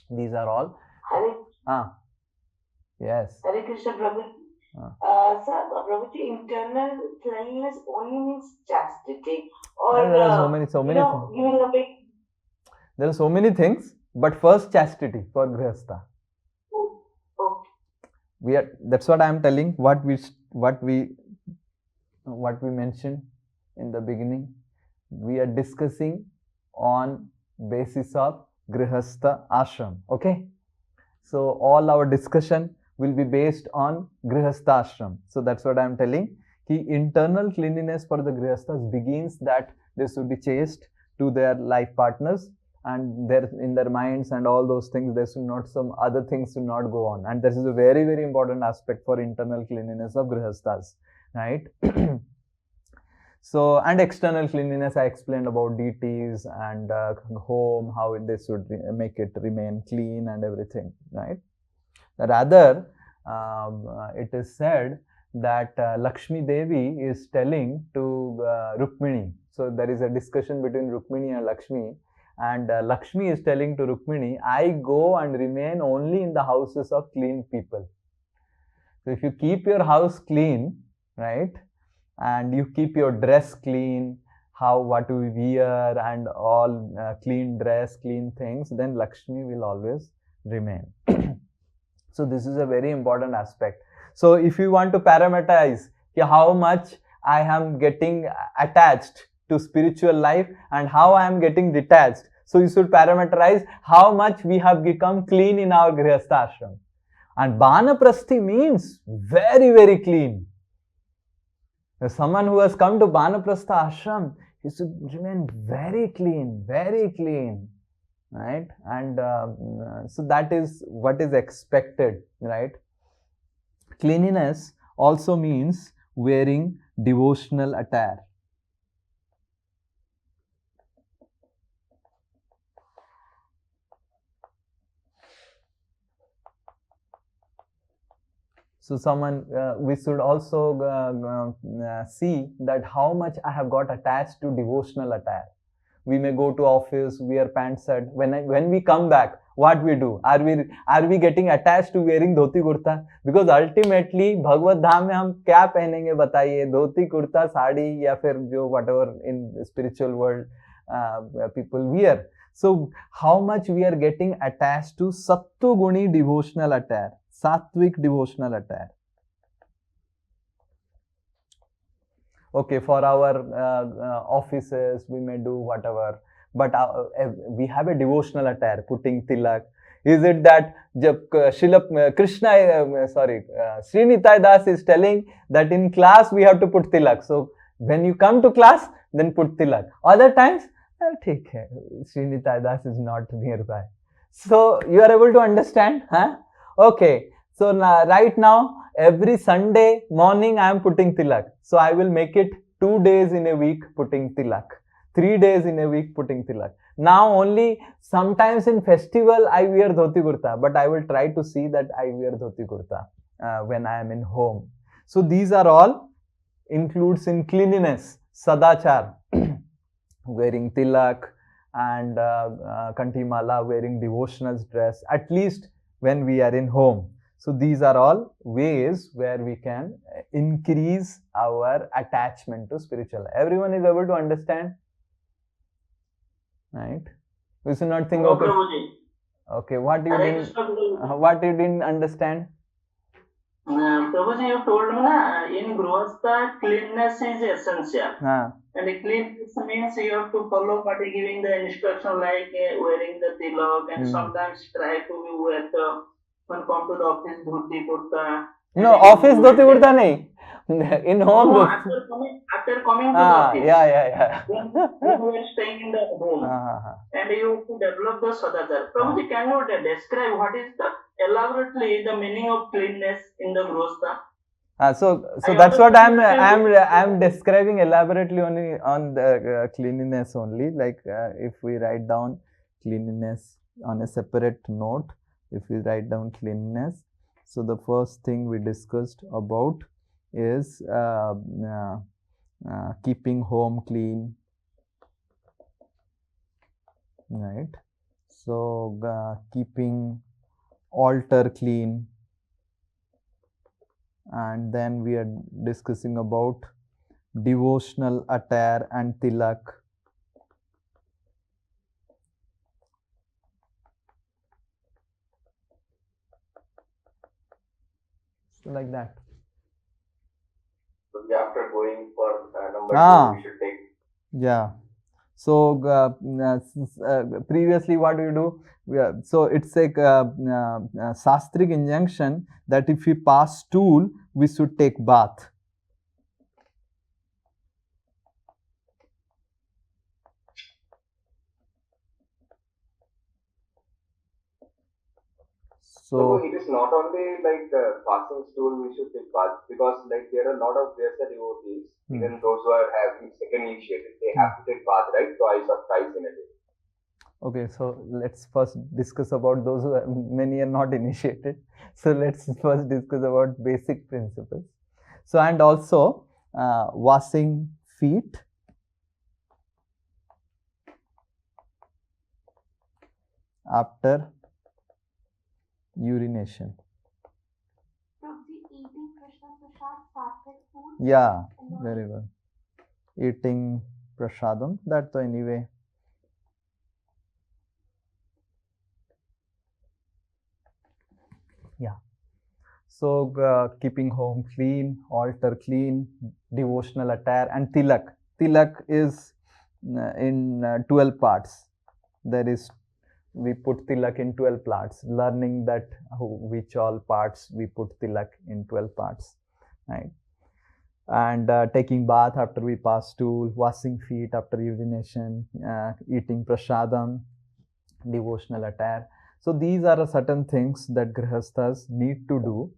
These are all. Yes. Hare Krishna, Prabhu. Sir, Prabhuji, internal cleanliness only means chastity, or there are so many things. Giving away. There are so many things, but first chastity for grihastha. Okay. That's what I am telling. What we mentioned in the beginning. We are discussing on basis of grihastha ashram. Okay. So all our discussion will be based on grihastha ashram. So that's what I am telling. Internal cleanliness for the grihasthas begins that they should be chaste to their life partners, and in their minds and all those things, there should not, some other things should not go on. And this is a very, very important aspect for internal cleanliness of grihasthas, right? So, and external cleanliness, I explained about DTs and home, how they should make it remain clean and everything, right? Rather, it is said that Lakshmi Devi is telling to Rukmini. So there is a discussion between Rukmini and Lakshmi, and Lakshmi is telling to Rukmini, I go and remain only in the houses of clean people. So if you keep your house clean, right, and you keep your dress clean, what we wear and all, clean dress, clean things, then Lakshmi will always remain. So this is a very important aspect. So if you want to parameterize how much I am getting attached to spiritual life and how I am getting detached, so you should parameterize how much we have become clean in our Grihastha ashram. And Banaprasthi means very, very clean. Someone who has come to Banaprastha ashram, he should remain very clean, right? And so that is what is expected, right? Cleanliness also means wearing devotional attire. So someone, we should also see that how much I have got attached to devotional attire. We may go to office, wear pants shirt. When we come back, what we do? Are we getting attached to wearing dhoti kurta? Because ultimately, Bhagavad Dham में हम क्या पहनेंगे बताइए? धोती कुर्ता साड़ी या फिर जो whatever in spiritual world people wear. So how much we are getting attached to Sattva-guni devotional attire, Sattvic devotional attire. Okay, for our offices, we may do whatever, but we have a devotional attire, putting tilak. Is it that Sri Nitai Das is telling that in class we have to put tilak. So when you come to class, then put tilak. Other times, take care. Sri Nitai Das is not nearby. So you are able to understand, huh? Okay. So right now, every Sunday morning I am putting tilak. So I will make it 2 days in a week putting tilak, 3 days in a week putting tilak. Now only sometimes in festival I wear dhoti kurta, but I will try to see that I wear dhoti kurta when I am in home. So these are all includes in cleanliness, sadachar, wearing tilak and kantimala, wearing devotional dress, at least when we are in home. So these are all ways where we can increase our attachment to spiritual. Everyone is able to understand, right? We should not think, okay, okay, what you didn't understand? Prabhuji, you told me na, in Grihastha, cleanliness is essential. And cleanliness means you have to follow what is giving the instruction, like wearing the tilak, and sometimes try to be wear the, when come to the office, dhoti kurta. No, office dhoti kurta nahi. In home. No, after coming to the office. Yeah. When you were staying in the home, and you have to develop the sadachar. Prabhuji, can you describe what is the elaborately the meaning of cleanness in the Grihastha? So that's what I'm describing elaborately only on the cleanliness only. Like if we write down cleanliness on a separate note, if we write down cleanliness, so the first thing we discussed about is keeping home clean, right? So keeping altar clean, and then we are discussing about devotional attire and tilak. So like that. So after going for number 2, we should take. Yeah. So previously, what do you do? So it's a sastric injunction that if we pass stool, we should take bath. So it is not only like passing stool we should take bath, because like there are a lot of devotees, even those who are having second initiated, they have to take bath, right, twice or thrice in a day. Okay, so let's first discuss about those who are, many are not initiated. So let's first discuss about basic principles. So and also washing feet, after urination. Yeah, very good. Eating prasadam, that so anyway. Yeah. So keeping home clean, altar clean, devotional attire, and tilak. Tilak is in 12 parts. There is, we put tilak in 12 parts, learning that which all parts we put tilak in 12 parts, right? And taking bath after we pass stool, washing feet after urination, eating prasadam, devotional attire. So these are certain things that grihasthas need to do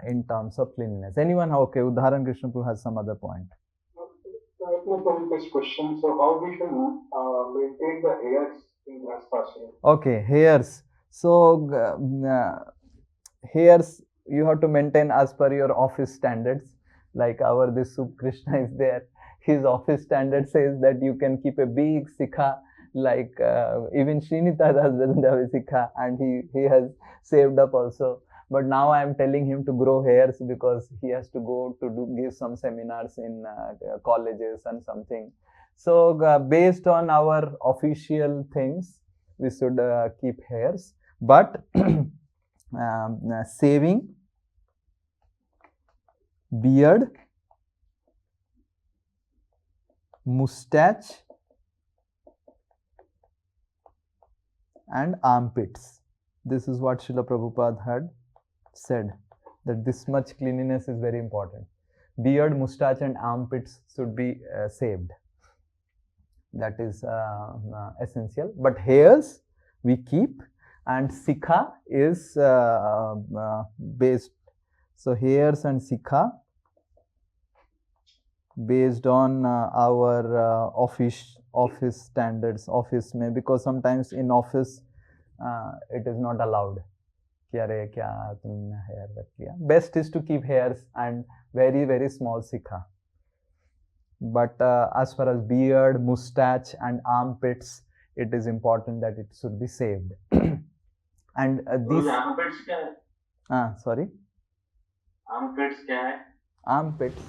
in terms of cleanliness. Anyone? Okay, Udharan Krishnapur has some other point. From this question, so how we should maintain the hairs in grihasthashram? Okay, hairs. So hairs you have to maintain as per your office standards. Like our this Sup Krishna is there. His office standard says that you can keep a big sikha. Like even Sri Nitai doesn't have a sikha, and he has saved up also. But now I am telling him to grow hairs because he has to go to give some seminars in colleges and something. So based on our official things, we should keep hairs. But saving, beard, mustache, and armpits. This is what Srila Prabhupada had said, that this much cleanliness is very important. Beard, mustache, and armpits should be saved. That is essential. But hairs we keep, and sikha is based. So hairs and sikha based on our office standards, office mein, because sometimes in office it is not allowed. Best is to keep hairs and very, very small sikha. But as far as beard, mustache, and armpits, it is important that it should be saved. And these armpits sorry, armpits kya hai? Armpits.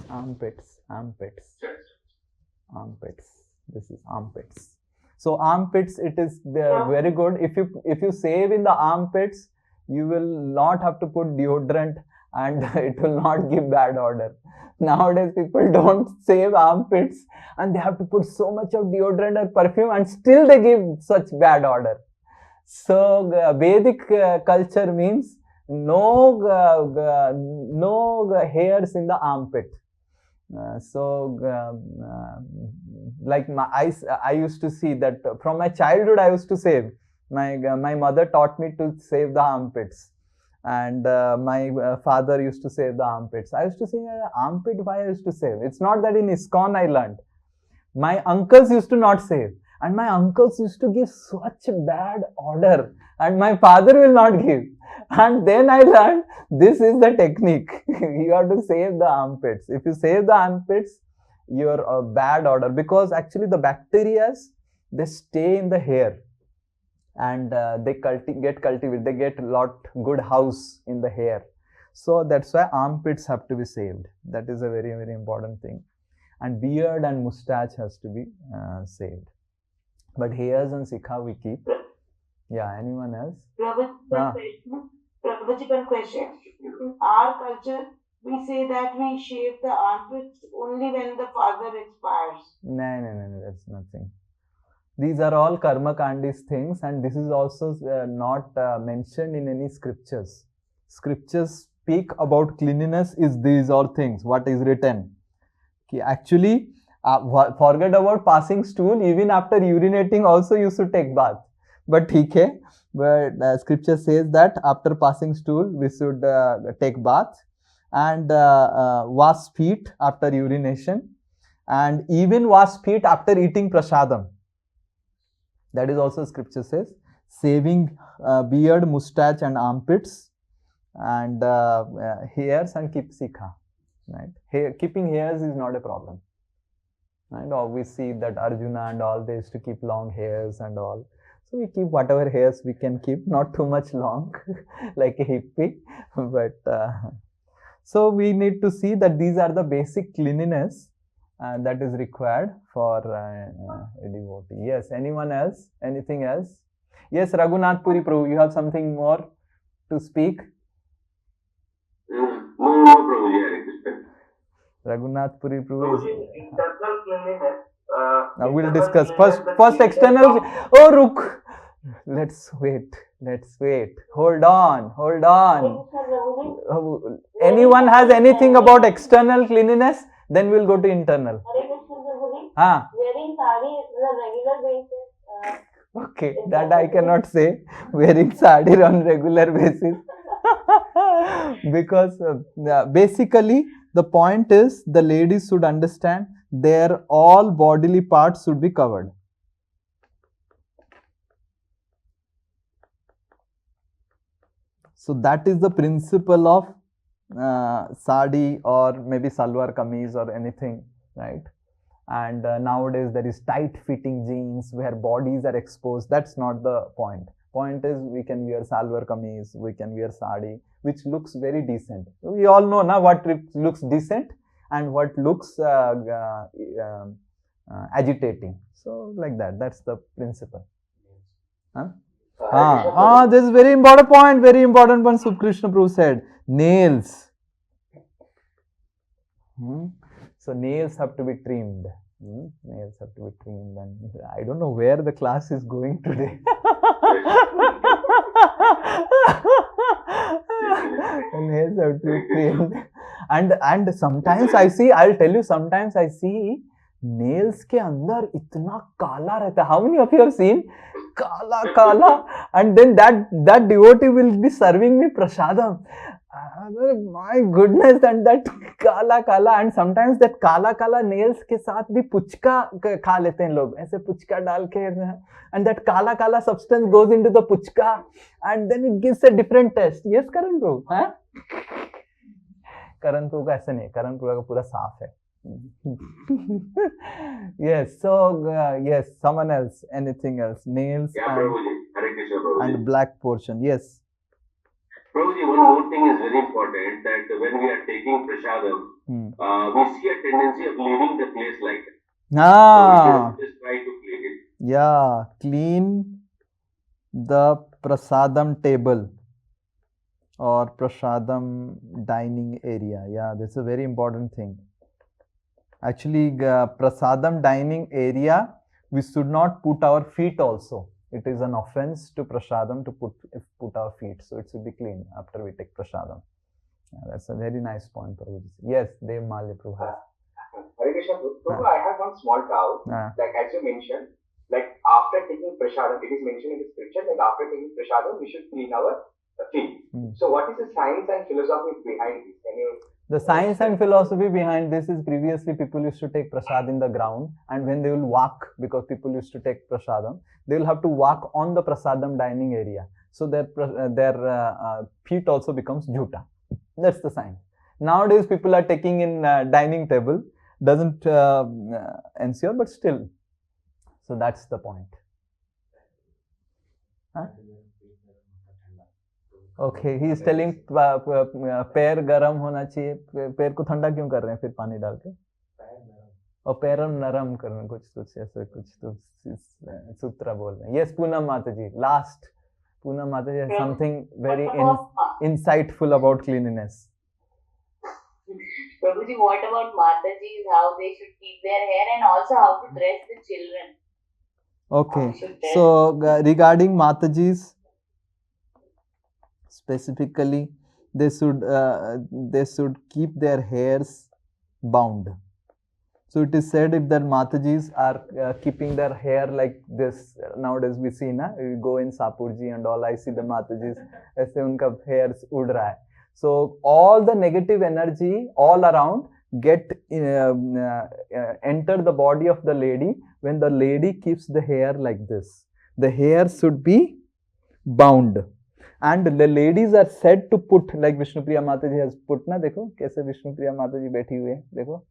This is armpits. So armpits, it is very good. If you save in the armpits, you will not have to put deodorant, and it will not give bad odor. Nowadays, people don't save armpits, and they have to put so much of deodorant or perfume, and still they give such bad odor. So Vedic culture means no hairs in the armpit. Like I used to see that from my childhood. I used to save. My mother taught me to save the armpits, and my father used to save the armpits. I used to say, armpit, why I used to save? It's not that in ISKCON I learned. My uncles used to not save, and my uncles used to give such bad odor, and my father will not give. And then I learned this is the technique. You have to save the armpits. If you save the armpits, your bad odor, because actually the bacteria, they stay in the hair, and they get cultivated. They get a lot good house in the hair. So that's why armpits have to be saved. That is a very, very important thing. And beard and mustache has to be saved. But hairs and sikha we keep. Yeah, anyone else? Prabhuji, one question. In our culture, we say that we shave the armpits only when the father expires. No, that's nothing. These are all karma kandis things, and this is also not mentioned in any scriptures. Scriptures speak about cleanliness is these all things, what is written. Actually, forget about passing stool. Even after urinating also you should take bath. But but scripture says that after passing stool we should take bath, and wash feet after urination, and even wash feet after eating prasadam. That is also scripture says. Saving beard, mustache, and armpits, and hairs, and keep sikha. Right? Keeping hairs is not a problem. Right? Or we see that Arjuna and all, they used to keep long hairs and all. So we keep whatever hairs we can keep, not too much long, like a hippie. But So we need to see that these are the basic cleanliness that is required for a devotee. Yes, anyone else? Anything else? Yes, Raghunath Puri Prabhu, you have something more to speak? No, Prabhuji, Raghunath Puri Prabhu is... internal cleanliness. Now we'll discuss. First external... Oh, Ruk! Let's wait. Hold on. Anyone has anything about external cleanliness? Then we'll go to internal. Wearing sari on a regular basis. Okay, that I cannot say. Wearing sari on regular basis. Because basically the point is the ladies should understand their all bodily parts should be covered. So that is the principle of sari or maybe salwar kameez or anything, right? And nowadays there is tight fitting jeans where bodies are exposed. That's not the point. Point is we can wear salwar kameez, we can wear sari, which looks very decent. We all know now what looks decent and what looks agitating. So like that, that's the principle. Huh? This is very important point. Subkrishna Prabhu said. Nails. So nails have to be trimmed. Nails have to be trimmed, and I don't know where the class is going today. Nails have to be trimmed. And sometimes I see, I'll tell you, sometimes I see nails के अंदर इतना काला रहता है. How many of you have seen kala, and then that devotee will be serving me prasadam. My goodness, and that kala, and sometimes that kala nails के साथ भी पुचका खा लेते हैं लोग, ऐसे पुचका डाल के, and that kala substance goes into the puchka and then it gives a different taste. Yes, Karan Prabhu? हाँ? Karan Prabhu का ऐसा नहीं, Karan Prabhu का पूरा साफ है. Yes, so yes, someone else, anything else? Nails and black portion. Yes. Prabhuji, one more thing is very important, that when we are taking prasadam, we see a tendency of leaving the place like that. So we should just try to clean it. Yeah, clean the prasadam table or prasadam dining area. Yeah, that's a very important thing. Actually, prasadam dining area, we should not put our feet also. It is an offense to prasadam to put our feet. So it should be clean after we take prasadam. Yeah, that's a very nice point, Prabhuji. Yes, Dev Malya Prabhu. Hare Krishna, Prabhu, I have one small doubt. Like as you mentioned, like after taking prasadam, it is mentioned in the scripture, like after taking prasadam, we should clean our feet. So what is the science and philosophy behind this? Can you... The science and philosophy behind this is previously people used to take prasad in the ground, and when they will walk, because people used to take prasadam, they will have to walk on the prasadam dining area. So their feet also becomes juta. That's the science. Nowadays people are taking in dining table, doesn't ensure, but still. So that's the point. Huh? Okay, he is telling पैर गरम होना चाहिए. पैर को ठंडा क्यों कर रहे हैं फिर पानी डाल के? और पैर नरम करना, कुछ ऐसे कुछ तो सूत्र बोल रहे हैं. Yes, Poonam Mataji. Last, Poonam Mataji has something very insightful about cleanliness. Prabhuji, what about Matajis? How they should keep their hair and also how to dress the children? Okay, so regarding Matajis, specifically, they should keep their hairs bound. So it is said if their Matajis are keeping their hair like this, nowadays we see na, we go in Sapurji and all, I see the Matajis, ऐसे उनका hairs उड़ रहा है. So all the negative energy all around get enter the body of the lady when the lady keeps the hair like this. The hair should be bound. And the ladies are said to put, like Vishnupriya Mataji has put na, देखो कैसे Vishnupriya Mataji बैठी हुई है, देखो.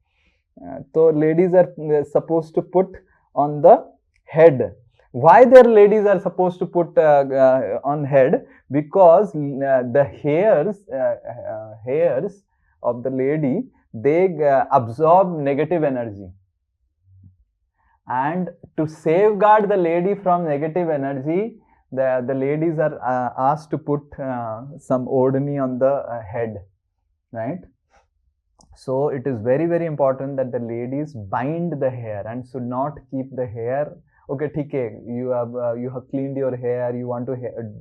So ladies are supposed to put on the head. Why their ladies are supposed to put on head? Because the hairs of the lady, they absorb negative energy. And to safeguard the lady from negative energy, the ladies are asked to put some odhani on the head, right? So it is very, very important that the ladies bind the hair and should not keep the hair. Okay, okay, you have cleaned your hair, you want to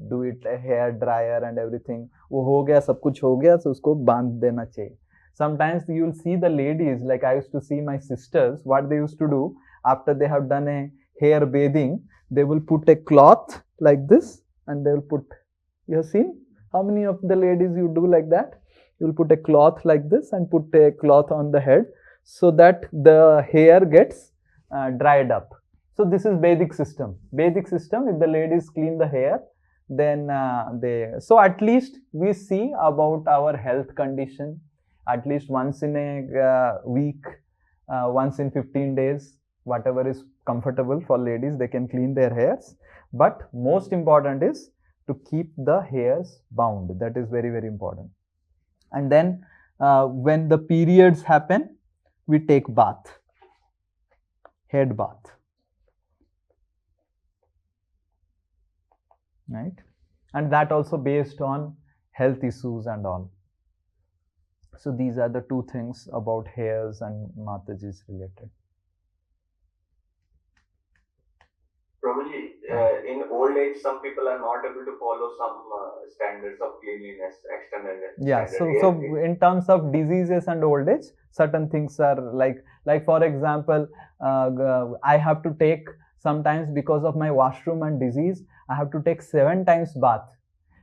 do it a hair dryer and everything. वो हो गया, सब कुछ हो गया, so उसको बांध देना चाहिए. Sometimes you will see the ladies, like I used to see my sisters, what they used to do after they have done a hair bathing, they will put a cloth like this and they will put, you have seen how many of the ladies you do like that? You will put a cloth like this and put a cloth on the head so that the hair gets dried up. So this is Vedic system. Vedic system, if the ladies clean the hair, then so at least we see about our health condition at least once in a week, once in 15 days, whatever is comfortable for ladies, they can clean their hairs. But most important is to keep the hairs bound. That is very, very important. And then when the periods happen, we take bath, head bath, right? And that also based on health issues and all. So these are the two things about hairs and Mataji's related. Probably in old age, some people are not able to follow some standards of cleanliness, external. Yeah, so in terms of diseases and old age, certain things are like for example, I have to take sometimes because of my washroom and disease, I have to take 7 times bath.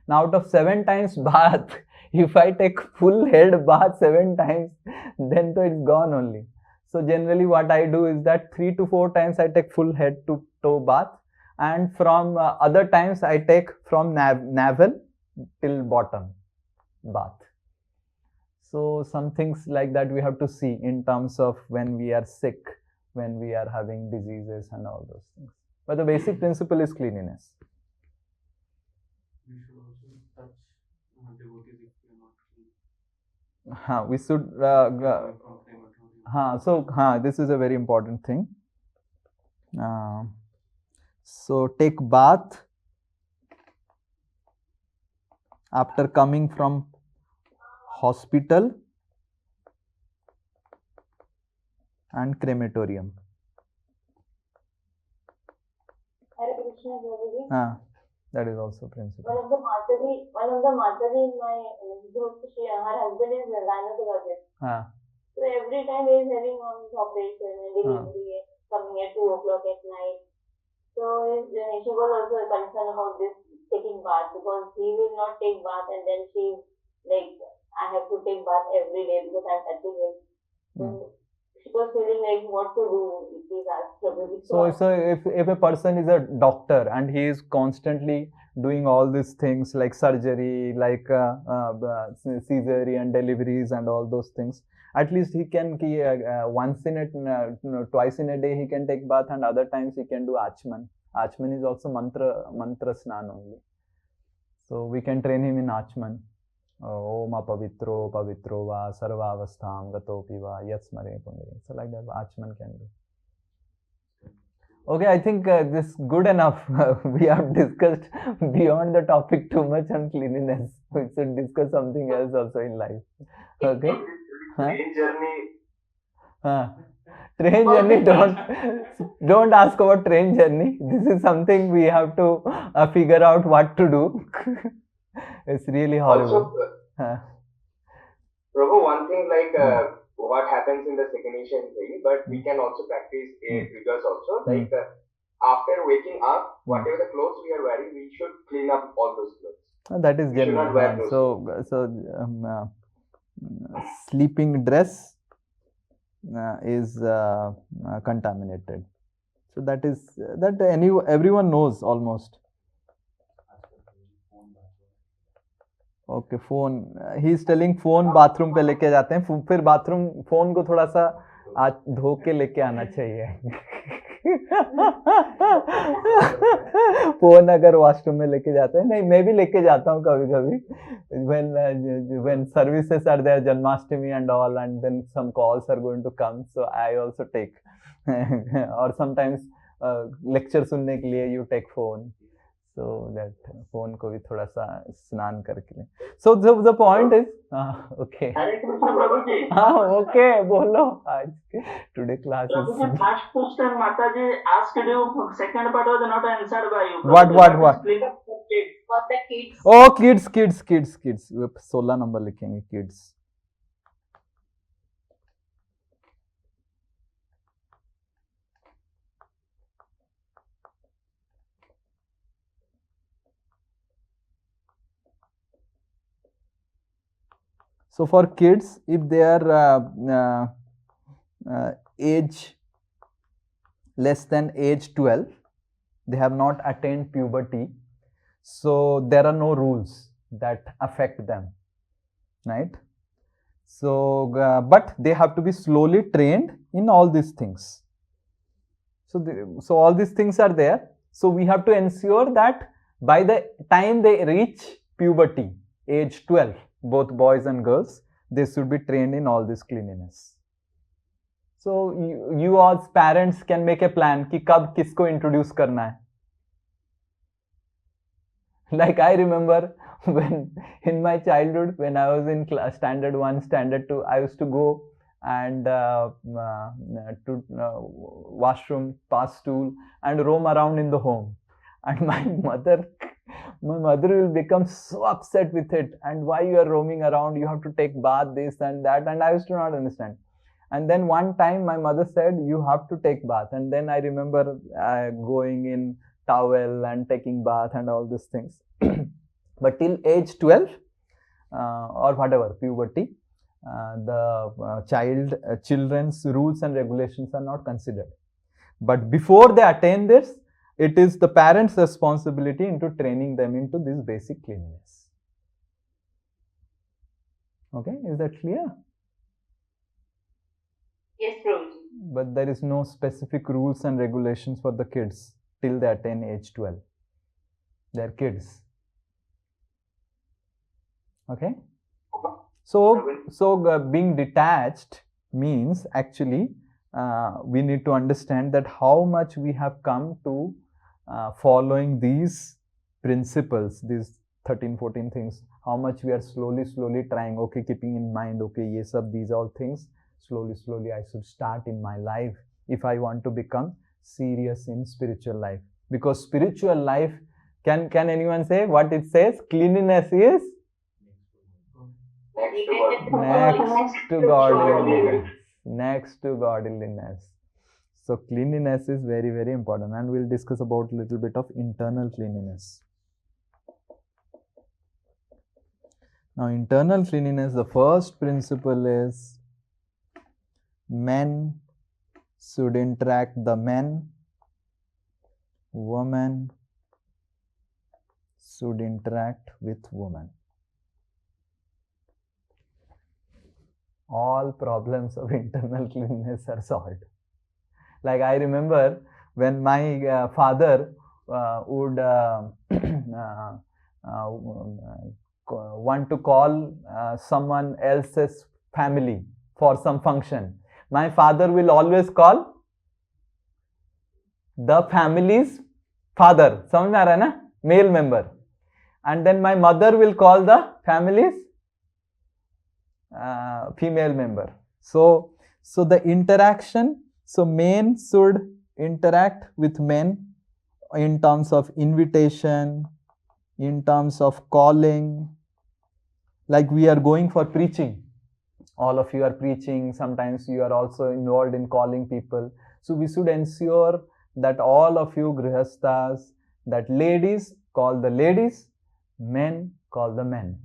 Now out of 7 times bath, if I take full head bath 7 times, then it's gone only. So generally what I do is that 3 to 4 times I take full head to toe bath, and from other times I take from navel till bottom bath. So some things like that we have to see in terms of when we are sick, when we are having diseases and all those things. But the basic principle is cleanliness. We should also touch devotees if we are not clean. We should so this is a very important thing. So take bath after coming from hospital and crematorium. Hare Krishna, Prabhuji. That is also principle. One of the Mataji in my group, her husband is a gynecologist. So every time he is having his operation and delivery coming at 2 o'clock at night. So she was also concerned about this taking bath, because he will not take bath and then she's like, I have to take bath every day because I'm touching him. So she was feeling like what to do if he's asked. So if a person is a doctor and he is constantly doing all these things like surgery, like cesarean deliveries and all those things, at least he can twice in a day he can take bath, and other times he can do Achman. Achman is also mantra snan only. So we can train him in Achman. Om pavitro pavitro va sarvavastham gatopi va yatsmare pundari. So like that Achman can do. Okay, I think this is good enough. We have discussed beyond the topic too much on cleanliness. We should discuss something else also in life. Okay. Train journey. Train journey, don't ask about train journey. This is something we have to figure out what to do. It's really horrible. Also, Prabhu, one thing like what happens in the second thing, but we can also practice triggers also. Like after waking up, whatever the clothes we are wearing, we should clean up all those clothes. That is general. So sleeping dress is contaminated. So that is everyone knows almost. Okay, phone. He is telling phone bathroom पे लेके जाते हैं, फिर bathroom phone को थोड़ा सा धो के लेके आना चाहिए. फोन अगर वॉशरूम में लेके जाते हैं, नहीं मैं भी लेके जाता हूँ कभी कभी, when services are there, Janmashtami and all, and then some calls are going to come, so I also take or sometimes lecture सुनने के लिए you take phone, so that phone को भी थोड़ा सा स्नान करके ले. So the point is okay. हरे कृष्ण प्रभु जी. हाँ okay, बोलो आज today class is. Prabhu ji, first question Mataji asked you, second part was not answered by you. What? For the kids. Oh, kids. 16 number लिखेंगे kids. So for kids, if they are age less than age 12, they have not attained puberty, so there are no rules that affect them, right? So but they have to be slowly trained in all these things. So all these things are there, so we have to ensure that by the time they reach puberty, age 12, both boys and girls, they should be trained in all this cleanliness. So you as parents can make a plan कि कब किसको introduce करना है. Like I remember when in my childhood, when I was in standard 1, standard 2, I used to go and to washroom, pass stool, and roam around in the home, and my mother will become so upset with it, and why you are roaming around, you have to take bath, this and that, and I used to not understand. And then one time my mother said you have to take bath, and then I remember going in towel and taking bath and all these things. But till age 12 or whatever, puberty, the children's rules and regulations are not considered. But before they attain this, it is the parents' responsibility into training them into this basic cleanliness. Okay, is that clear? Yes, Prabhuji. But there is no specific rules and regulations for the kids till they attain age 12. They are kids. Okay? So being detached means actually we need to understand that how much we have come to following these principles, these 13-14 things, how much we are slowly trying, okay, keeping in mind, okay, yes, these all things, slowly I should start in my life if I want to become serious in spiritual life. Because spiritual life, can anyone say what it says? Cleanliness is next to godliness. Next to godliness. So cleanliness is very important, and we'll discuss about a little bit of internal cleanliness. Now internal cleanliness, the first principle is men should interact the men, women should interact with women. All problems of internal cleanliness are solved. Like I remember when my father would want to call someone else's family for some function, my father will always call the family's father, समझ में आ रहा है ना, male member, and then my mother will call the family's female member. So the interaction, so men should interact with men in terms of invitation, in terms of calling. Like we are going for preaching, all of you are preaching, sometimes you are also involved in calling people. So we should ensure that all of you grihasthas, that ladies call the ladies, men call the men.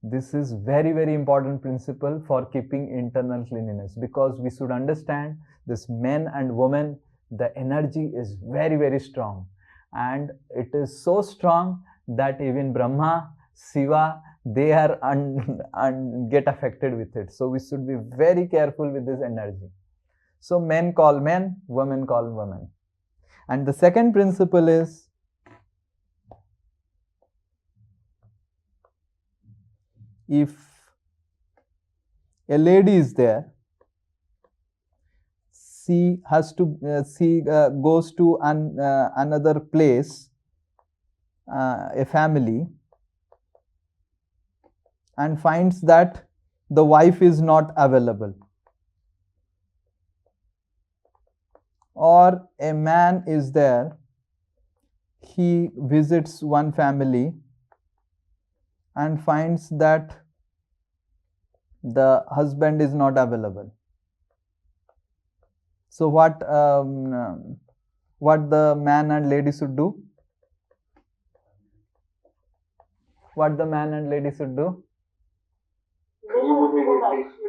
This is very important principle for keeping internal cleanliness, because we should understand this men and women, the energy is very strong, and it is so strong that even Brahma, Shiva, they are get affected with it. So we should be very careful with this energy. So men call men, women call women. And the second principle is if a lady is there, she has to goes to another place, a family, and finds that the wife is not available, or a man is there, he visits one family and finds that the husband is not available. So what the man and lady should do? What the man and lady should do?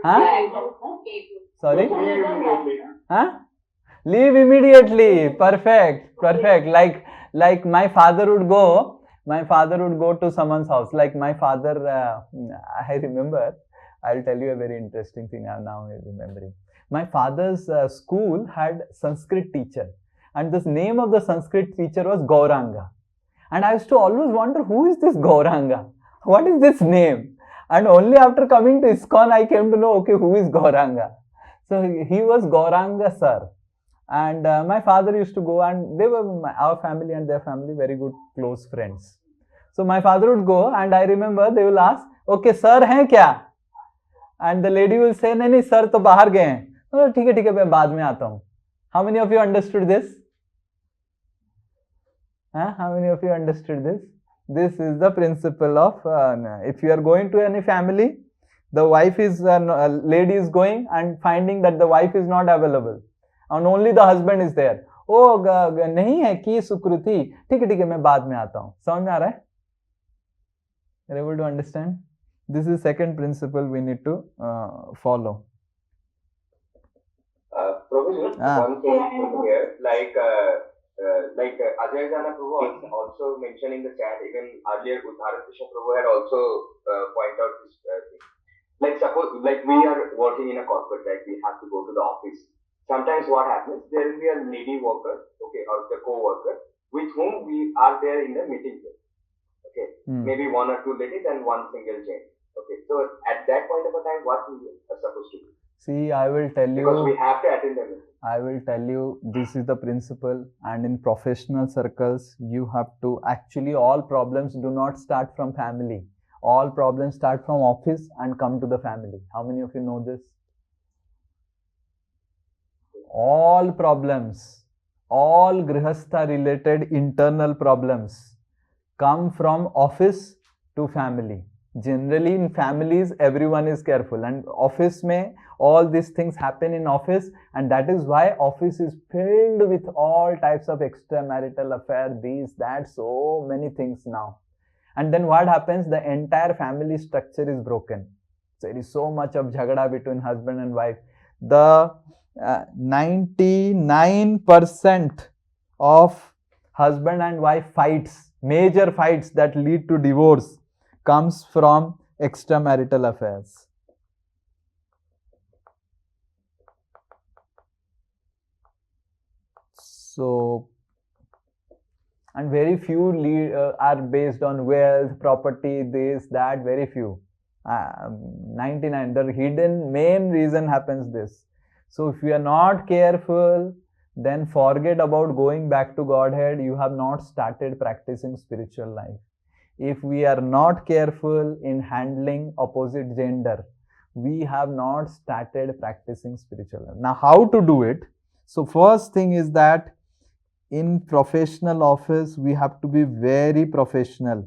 Huh? Sorry? Huh? Leave immediately. Perfect. Like my father would go to someone's house. Like my father, I remember, I'll tell you a very interesting thing I'm now remembering. My father's school had Sanskrit teacher, and the name of the Sanskrit teacher was Gauranga. And I used to always wonder, who is this Gauranga? What is this name? And only after coming to ISKCON, I came to know, okay, who is Gauranga? So he was Gauranga sir. And my father used to go, and they were our family and their family very good close friends. So my father would go, and I remember they will ask, okay, sir hai kya? And the lady will say, नहीं sir तो बाहर गए हैं. ठीक है मैं बाद में आता हूँ. How many of you understood this? How many of you understood this? This is the principle of if you are going to any family, the wife is lady is going and finding that the wife is not available and only the husband is there. Oh, नहीं है की सुकृति, ठीक है मैं बाद में आता हूँ. समझ में आ रहा है? You're able to understand? This is second principle we need to follow. Prabhu, one thing here, like Ajay Jana Prabhu also mentioned in the chat, even earlier Udharan Krishna Prabhu had also pointed out this thing. Like suppose, like we are working in a corporate, right? We have to go to the office. Sometimes what happens, there will be a lady worker, okay, or the co-worker, with whom we are there in the meeting place. Okay, maybe one or two ladies and one single gent. Okay, so at that point of a time, what we are supposed to do? See, I will tell you. Because we have to attend the meeting. I will tell you, this is the principle, and in professional circles, you have to actually, all problems do not start from family. All problems start from office and come to the family. How many of you know this? All problems, all grihastha related internal problems come from office to family. Generally in families, everyone is careful, and office mein all these things happen in office, and that is why office is filled with all types of extramarital affair, these, that, so many things now. And then what happens? The entire family structure is broken. There is so much of jhagada between husband and wife. The 99% of husband and wife fights, major fights that lead to divorce, comes from extramarital affairs. So, and very few are based on wealth, property, this, that, very few. 99, the hidden main reason happens this. So if you are not careful, then forget about going back to Godhead. You have not started practicing spiritual life. If we are not careful in handling opposite gender, we have not started practicing spiritual life. Now, how to do it? So first thing is that in professional office, we have to be very professional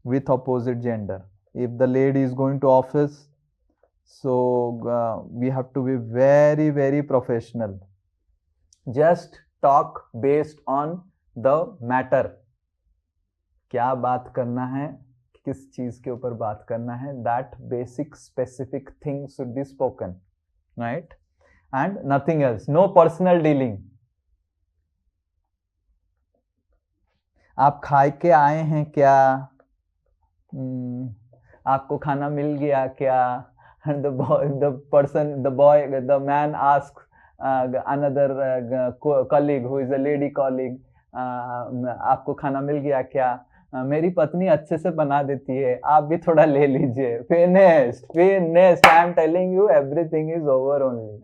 with opposite gender. If the lady is going to office, so we have to be very, very professional. Just talk based on the matter. क्या बात करना है, किस चीज के ऊपर बात करना है, that basic specific thing should be spoken, right? And nothing else, no personal dealing. आप खा के आए हैं क्या? आपको खाना मिल गया क्या? And the man asks another colleague who is a lady colleague, आपको खाना मिल गया क्या? मेरी पत्नी अच्छे से बना देती है, आप भी थोड़ा ले लीजिए. Finished. I am telling you, everything is over only.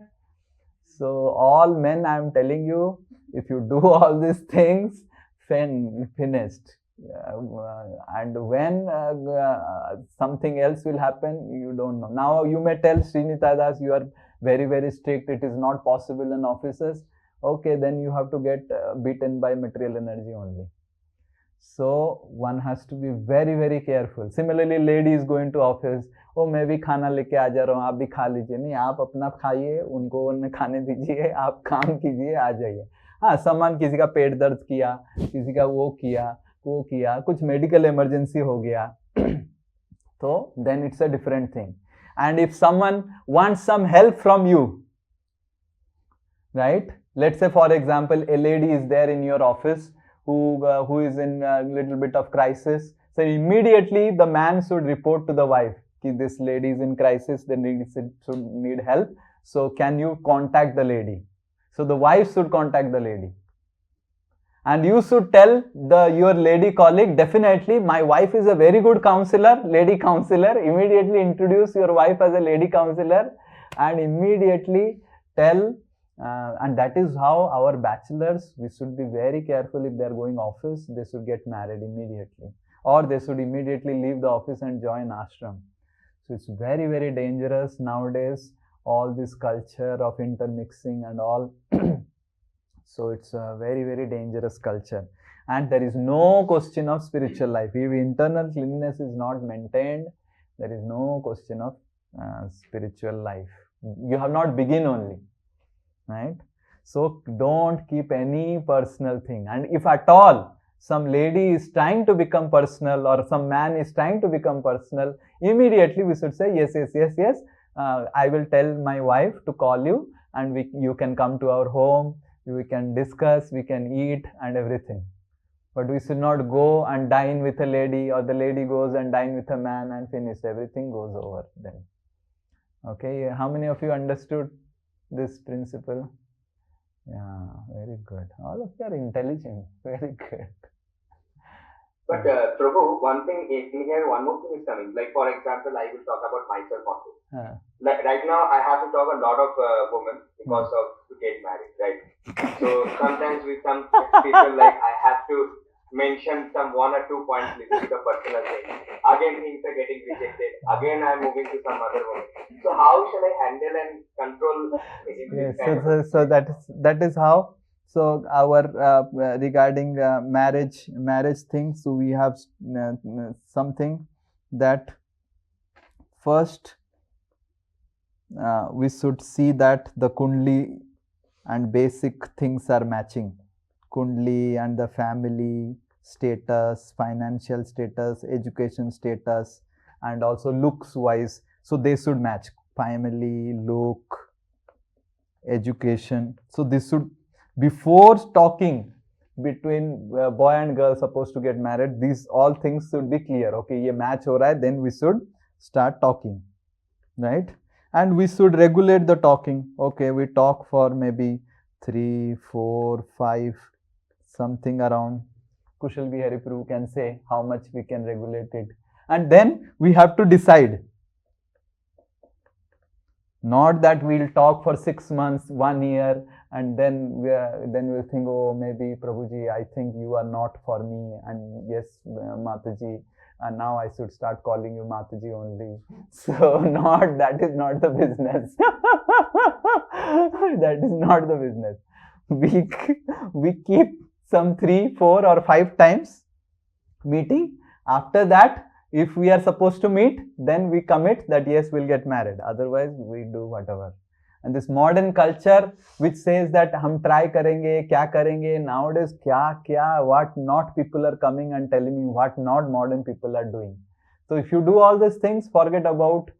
So all men, I am telling you, if you do all these things, finished. And when something else will happen, you don't know. Now you may tell Sri Nitai, you are very, very strict. It is not possible in offices. Okay, then you have to get beaten by material energy only. So one has to be very, very careful. Similarly, lady is going to office. ओ मैं भी खाना लेके आ जा रहा हूँ, आप भी खा लीजिए. नहीं, आप अपना खाइए, उनको खाने दीजिए, आप काम कीजिए, आ जाइए. हाँ, सामान किसी का पेट दर्द किया, किसी का वो किया, कुछ मेडिकल इमरजेंसी हो गया, तो then it's a different thing. And if someone wants some help from you, right? Let's say, for example, a lady is there in your office who is in a little bit of crisis. So immediately the man should report to the wife that this lady is in crisis, the lady should need help. So can you contact the lady? So the wife should contact the lady. And you should tell your lady colleague, definitely my wife is a very good counselor, lady counselor. Immediately introduce your wife as a lady counselor and immediately tell. And that is how our bachelors, we should be very careful. If they are going office, they should get married immediately, or they should immediately leave the office and join ashram. So it's very, very dangerous nowadays, all this culture of intermixing and all. So it's a very, very dangerous culture. And there is no question of spiritual life. If internal cleanliness is not maintained, there is no question of spiritual life. You have not begun only. Right? So don't keep any personal thing. And if at all some lady is trying to become personal or some man is trying to become personal, immediately we should say, yes, I will tell my wife to call you and you can come to our home, we can discuss, we can eat and everything. But we should not go and dine with a lady, or the lady goes and dine with a man and finish, everything goes over then. Okay, how many of you understood this principle? Yeah, very good. All of you are intelligent. Very good. But Prabhu, one thing in here, one more thing is coming. Like for example, I will talk about myself also. Like right now, I have to talk a lot of women because of to get married, right? So sometimes with some people, like I have to mention some 1 or 2 points little bit of personal thing. Again, things are getting rejected. Again, I'm moving to some other woman. So how shall I handle and control? Yes, so that is how. So our regarding marriage things, so we have something that first we should see that the kundli and basic things are matching. Kundli and the family status, financial status, education status, and also looks wise. So they should match. Family, look, education. So this should, before talking between boy and girl supposed to get married, these all things should be clear. Okay, ye match ho raha hai, then we should start talking, right? And we should regulate the talking. Okay, we talk for maybe 3, 4, 5, something around. Kushal Bihari Prabhu can say how much we can regulate it. And then we have to decide. Not that we'll talk for 6 months, 1 year, and then we'll think, oh, maybe Prabhuji, I think you are not for me, and yes, Mataji, and now I should start calling you Mataji only. So that is not the business. That is not the business. We keep some 3, 4 or 5 times meeting. After that, if we are supposed to meet, then we commit that yes, we'll get married. Otherwise, we do whatever. And this modern culture which says that hum try karenge, kya karenge, nowadays kya, what not people are coming and telling me what not modern people are doing. So if you do all these things, forget about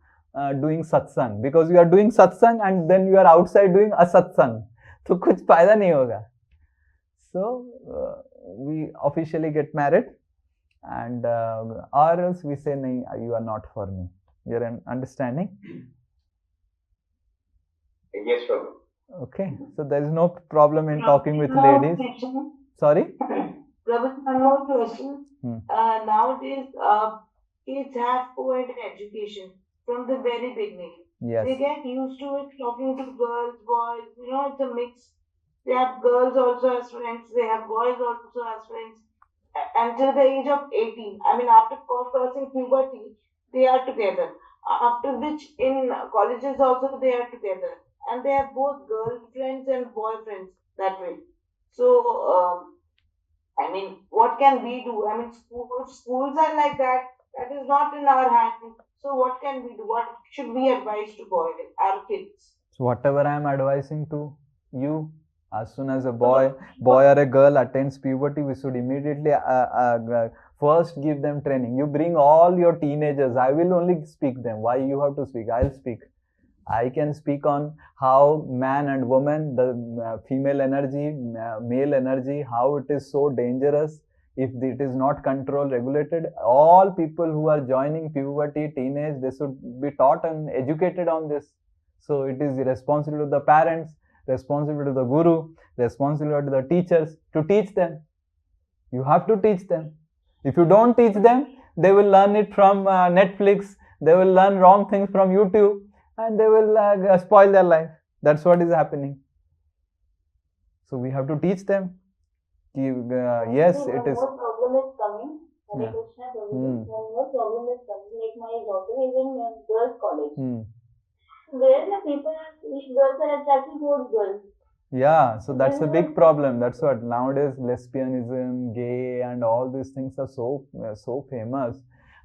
doing satsang, because you are doing satsang and then you are outside doing asatsang. So kuch fayda nahi hoga. So we officially get married. And or else we say, nahi, you are not for me. You're understanding? Yes, sir. Okay, so there is no problem in talking with ladies. Sorry? Prabhu, one more question. Nowadays, kids have co-ed education from the very beginning. Yes. They get used to it, talking to girls, boys. It's a mix. They have girls also as friends. They have boys also as friends. Until the age of 18. I mean, after crossing puberty, they are together. After which, in colleges also, they are together. And they have both girlfriends and boyfriends that way. So, I mean, what can we do? I mean, schools are like that. That is not in our hand. So, what can we do? What should we advise to our kids? So, whatever I am advising to you, as soon as a boy or a girl attains puberty, we should immediately first give them training. You bring all your teenagers. I will only speak them. Why you have to speak? I'll speak. I can speak on how man and woman, the female energy, male energy, how it is so dangerous if it is not controlled, regulated. All people who are joining puberty, teenage, they should be taught and educated on this. So it is the responsibility of the parents, responsibility of the guru, responsibility of the teachers to teach them. You have to teach them. If you don't teach them, they will learn it from Netflix, they will learn wrong things from YouTube, and they will spoil their life. That's what is happening. So we have to teach them. Yes, it is. One more problem is coming. Hare Krishna, One more problem is coming. Like my daughter is in girls' college. Where the girls are attracted towards girls. Yeah, so that's a big problem. That's what nowadays lesbianism, gay, and all these things are so famous.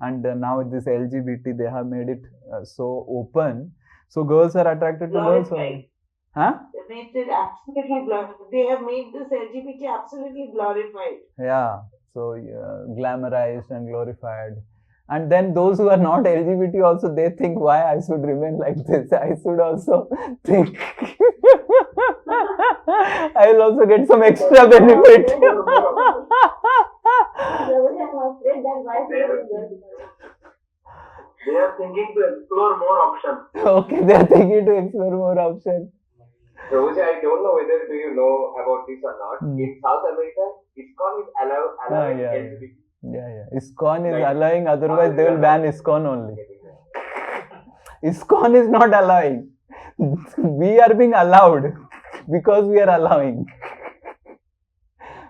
And now this LGBT, they have made it so open. So girls are attracted to girls only. Huh? They made it absolutely glorified. They have made this LGBT absolutely glorified. Yeah, so glamorized and glorified. And then those who are not LGBT also, they think why I should remain like this. I should also think I will also get some extra benefit. They are thinking to explore more options. Okay, they are thinking to explore more options. Rosie, I don't know whether do you know about this or not. In South America, ISKCON is allowing LGBT. Yeah. ISKCON is allowing, otherwise they will ban ISKCON only. ISKCON is not allowing. We are being allowed because we are allowing.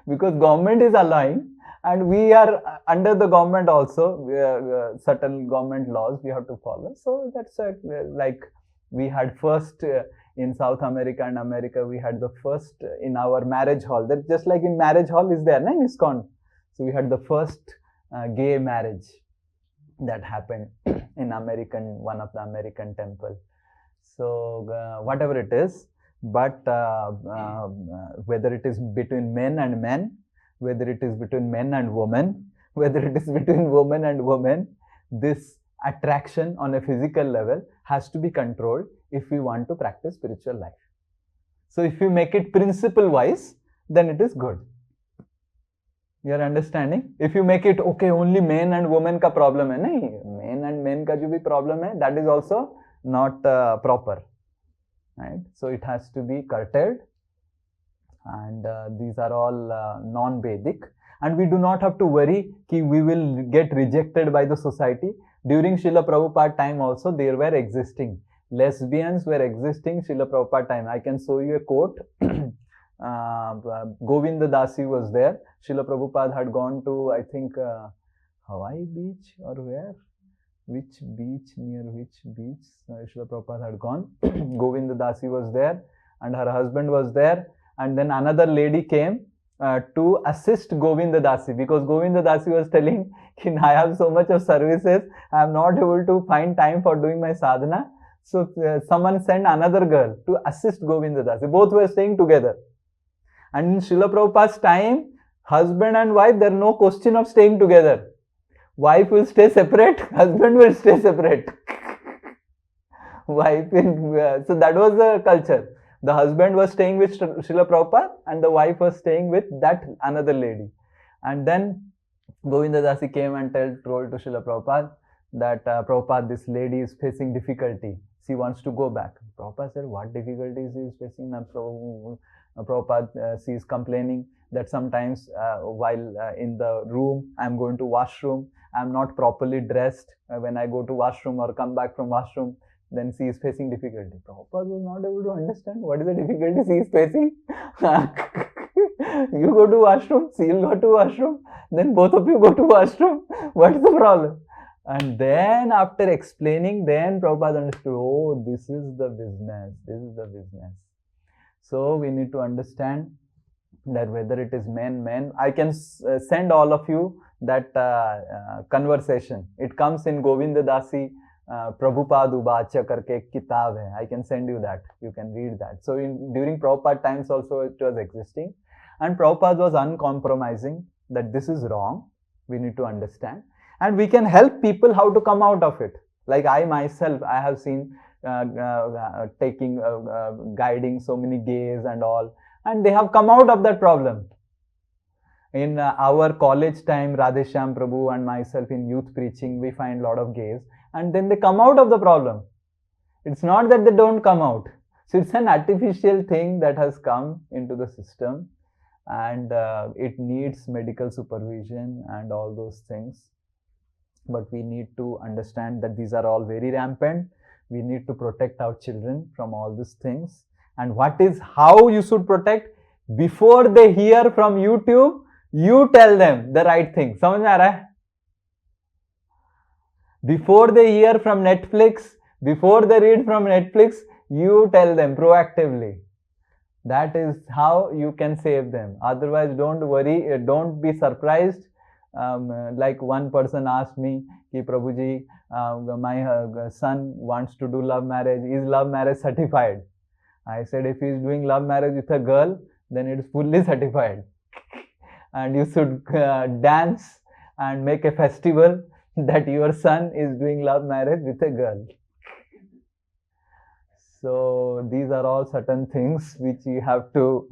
Because government is allowing and we are under the government also, certain government laws we have to follow. So that's like we had first in South America and America, we had the first in our marriage hall. That just like in marriage hall is there, in ISKCON. So we had the first gay marriage that happened in one of the American temple. So whatever it is, but whether it is between men and men, whether it is between men and women, whether it is between women and women, this attraction on a physical level has to be controlled if we want to practice spiritual life. So if you make it principle wise, then it is good. You are understanding? If you make it okay, only men and women ka problem hai, nahi, men and men ka jo bhi problem hai, that is also not proper, right? So it has to be curtailed, and these are all non-Vedic, and we do not have to worry ki we will get rejected by the society. During Srila Prabhupada time also there were existing lesbians were existing Srila Prabhupada time. I can show you a quote. Govinda Dasi was there. Srila Prabhupada had gone to, I think, Hawaii beach or where? Which beach, near which beach Srila Prabhupada had gone. Govinda Dasi was there and her husband was there, and then another lady came to assist Govinda Dasi, because Govinda Dasi was telling, I have so much of services, I am not able to find time for doing my sadhana. So someone sent another girl to assist Govinda Dasi. Both were staying together. And in Srila Prabhupada's time, husband and wife, there is no question of staying together. Wife will stay separate, husband will stay separate. So that was the culture. The husband was staying with Srila Prabhupada and the wife was staying with that another lady. And then Govinda Dasi came and told to Srila Prabhupada that Prabhupada, this lady is facing difficulty. She wants to go back. Prabhupada said, what difficulties is facing? Prabhupada, she is complaining that sometimes while in the room, I'm going to washroom, I'm not properly dressed. When I go to washroom or come back from washroom, then she is facing difficulty. Prabhupada was not able to understand what is the difficulty she is facing. You go to washroom, she will go to washroom, then both of you go to washroom. What is the problem? And then after explaining, then Prabhupada understood, oh, this is the business, this is the business. So we need to understand that whether it is men, I can send all of you that conversation. It comes in Govinda Dasi Prabhupada Ubacha karke ek kitab hai. I can send you that. You can read that. So during Prabhupada times also it was existing. And Prabhupada was uncompromising that this is wrong. We need to understand. And we can help people how to come out of it. Like I myself, I have seen guiding so many gays and all. And they have come out of that problem. In our college time, Radheshyam Prabhu and myself in youth preaching, we find a lot of gays. And then they come out of the problem. It's not that they don't come out. So it's an artificial thing that has come into the system. And it needs medical supervision and all those things. But we need to understand that these are all very rampant. We need to protect our children from all these things. And how you should protect? Before they hear from YouTube, you tell them the right thing. समझ में आ रहा है? Before they hear from Netflix, before they read from Netflix, you tell them proactively. That is how you can save them. Otherwise, don't worry, don't be surprised. Like one person asked me, Ki Prabhuji, my son wants to do love marriage. Is love marriage certified? I said, if he is doing love marriage with a girl, then it is fully certified. And you should dance and make a festival that your son is doing love marriage with a girl. So these are all certain things which you have to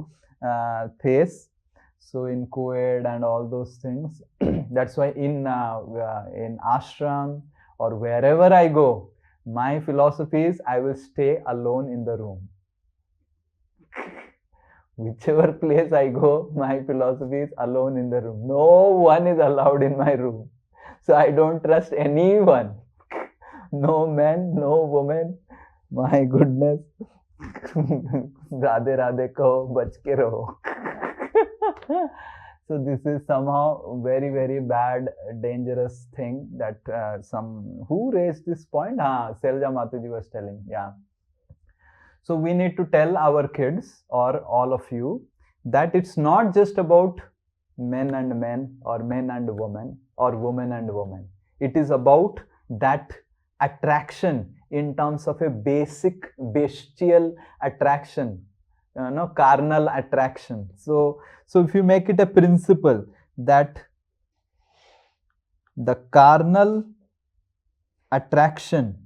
face. So in co-ed and all those things, that's why in ashram or wherever I go, my philosophy is I will stay alone in the room. Whichever place I go, my philosophy is alone in the room. No one is allowed in my room. So I don't trust anyone. No man, no woman. My goodness. Radhe Radhe kaho, bach ke raho. So this is somehow very, very bad, dangerous thing that who raised this point? Selja Mataji was telling, yeah. So we need to tell our kids or all of you that it's not just about men and men or men and women or woman and woman. It is about that attraction in terms of a basic bestial attraction, carnal attraction. So if you make it a principle that the carnal attraction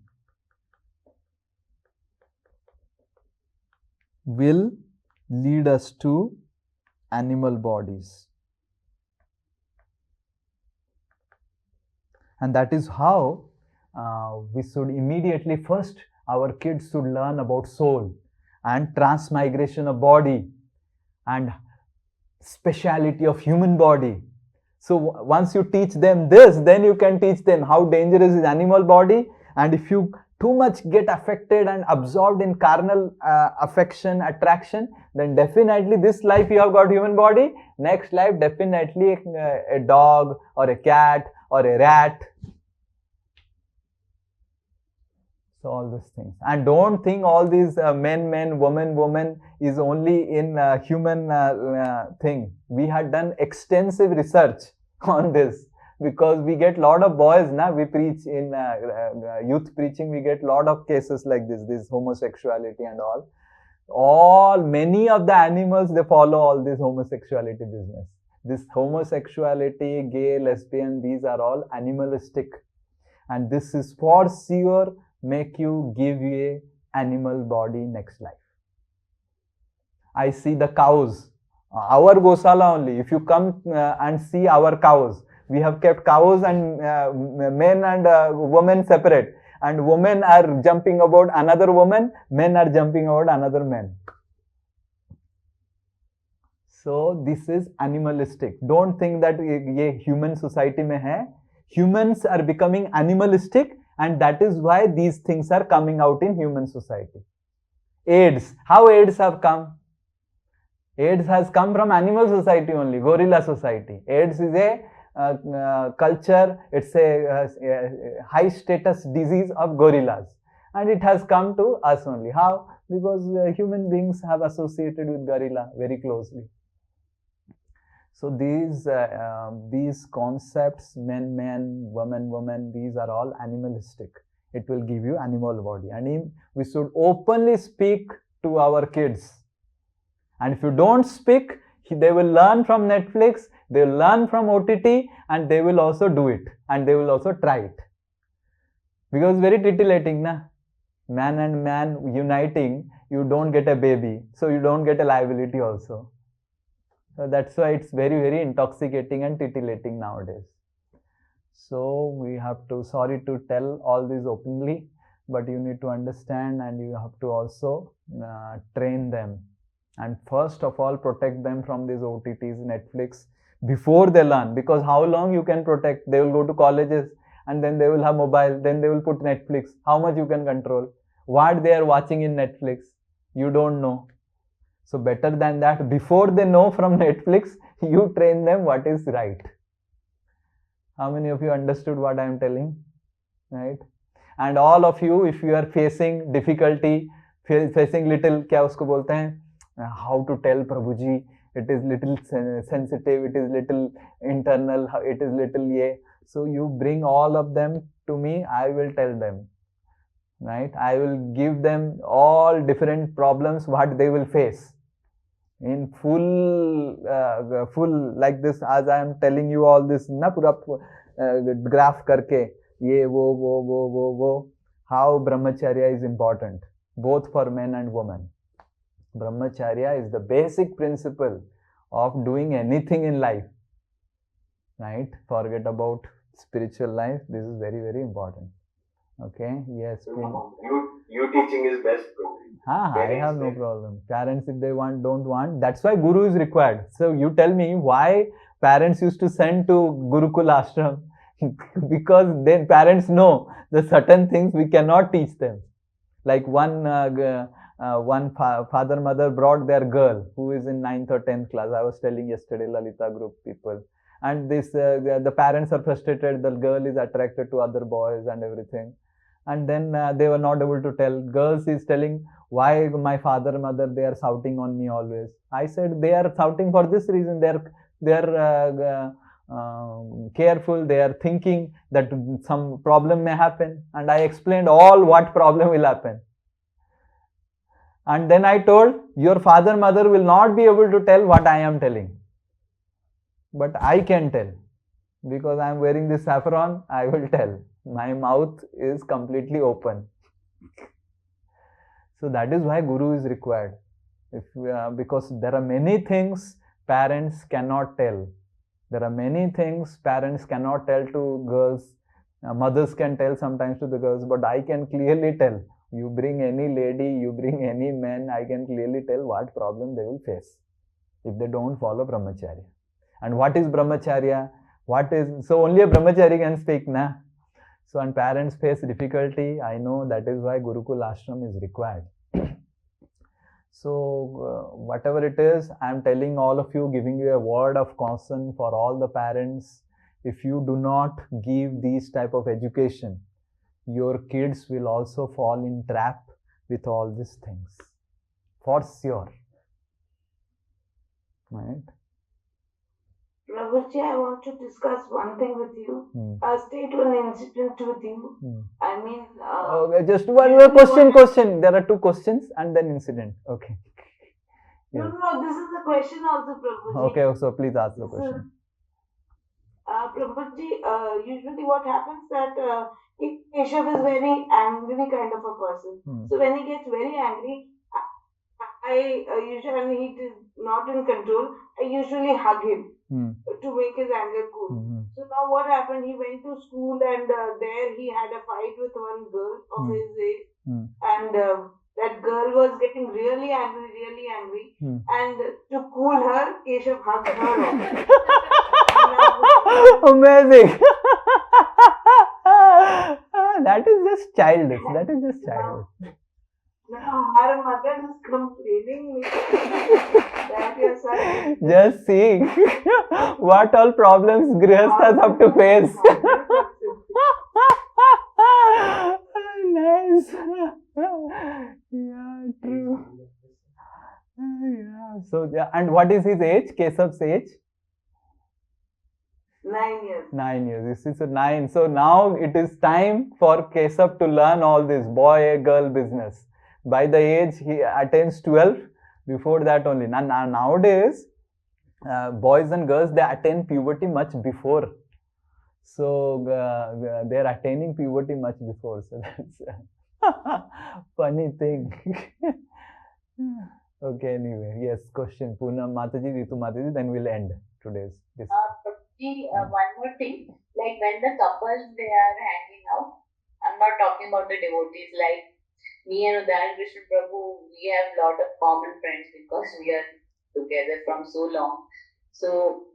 will lead us to animal bodies. And that is how we should immediately, first our kids should learn about soul and transmigration of body and speciality of human body. So once you teach them this, then you can teach them how dangerous is animal body. And if you too much get affected and absorbed in carnal affection, attraction, then definitely this life you have got human body, next life definitely a dog or a cat or a rat. So all these things. And don't think all these men, woman is only in human thing. We had done extensive research on this. Because we get lot of boys, we preach in youth preaching, we get lot of cases like this homosexuality and all. Many of the animals, they follow all this homosexuality business. This homosexuality, gay, lesbian, these are all animalistic. And this is for sure make you give you a animal body next life. I see the cows, our Gosala only. If you come and see our cows, we have kept cows and men and women separate. And women are jumping about another woman, men are jumping about another man. So this is animalistic. Don't think that ये human society में है. Humans are becoming animalistic, and that is why these things are coming out in human society. AIDS. How AIDS have come? AIDS has come from animal society only, gorilla society. AIDS is a culture, it's a high status disease of gorillas. And it has come to us only. How? Because human beings have associated with gorilla very closely. So these concepts, men, woman, these are all animalistic. It will give you animal body. And we should openly speak to our kids. And if you don't speak, they will learn from Netflix, they will learn from OTT, and they will also do it. And they will also try it. Because very titillating, na? Man and man uniting, you don't get a baby. So you don't get a liability also. So that's why it's very, very intoxicating and titillating nowadays. So we have to, sorry to tell all this openly, but you need to understand, and you have to also train them. And first of all, protect them from these OTTs, Netflix, before they learn. Because how long you can protect? They will go to colleges, and then they will have mobile, then they will put Netflix. How much you can control? What they are watching in Netflix, you don't know. So better than that, before they know from Netflix, you train them what is right. How many of you understood what I am telling? Right? And all of you, if you are facing difficulty, facing little, क्या उसको बोलते हैं? How to tell Prabhuji, it is little sensitive, it is little internal, it is little ye. So you bring all of them to me, I will tell them. Right? I will give them all different problems what they will face. In full like this, as I am telling you all this, na pura graph karke, ye wo, how brahmacharya is important, both for men and women. Brahmacharya is the basic principle of doing anything in life. Right? Forget about spiritual life. This is very, very important. Okay? Yes. You teaching is best. I have no problem. Parents, if they want, don't want. That's why Guru is required. So you tell me why parents used to send to Gurukul ashram. Because then parents know the certain things we cannot teach them. Like one father, mother brought their girl who is in 9th or 10th class. I was telling yesterday, Lalita group people. And this the parents are frustrated. The girl is attracted to other boys and everything. And then they were not able to tell. Girls is telling, why my father, mother, they are shouting on me always. I said, they are shouting for this reason. They are careful. They are thinking that some problem may happen. And I explained all what problem will happen. And then I told, your father, mother will not be able to tell what I am telling. But I can tell. Because I am wearing this saffron, I will tell. My mouth is completely open. So that is why Guru is required. Because there are many things parents cannot tell. There are many things parents cannot tell to girls. Mothers can tell sometimes to the girls, but I can clearly tell. You bring any lady, you bring any man, I can clearly tell what problem they will face if they don't follow brahmacharya. And what is brahmacharya? So only a brahmachari can speak, na? So when parents face difficulty, I know that is why Gurukul ashram is required. So whatever it is, I am telling all of you, giving you a word of caution for all the parents. If you do not give these type of education, your kids will also fall in trap with all these things. For sure. Right? Prabhuji, I want to discuss one thing with you. I'll state one incident with you. I mean... okay, just one more question. There are two questions and then incident. Okay. Yes. No, this is the question also, Prabhuji. Okay, so please ask the question. Prabhuji, usually what happens that Keshav is very angry kind of a person. So when he gets very angry, I usually, when he is not in control, I usually hug him to make his anger cool. So now what happened, he went to school and there he had a fight with one girl of his age. And that girl was getting really angry, and to cool her, Keshav hugged her off. Amazing. That is just childish. That is just childish. Now her mother is complaining that your son. Just seeing what all problems grihasthas have to face. Nice. Yeah, true. Yeah. So yeah, and what is his age? Keshav's age? 9 years. 9 years. This is a 9. So now it is time for Keshav to learn all this boy-girl business. By the age he attains 12, before that only. Nowadays, boys and girls, they attain puberty much before. So they are attaining puberty much before. So that's a funny thing. Okay, anyway. Yes, question. Poonam Mataji, Ritu Mataji, then we'll end today's discussion. One more thing, like when the couples they are hanging out, I'm not talking about the devotees, like me and Udayan Krishna Prabhu, we have a lot of common friends because we are together from so long. So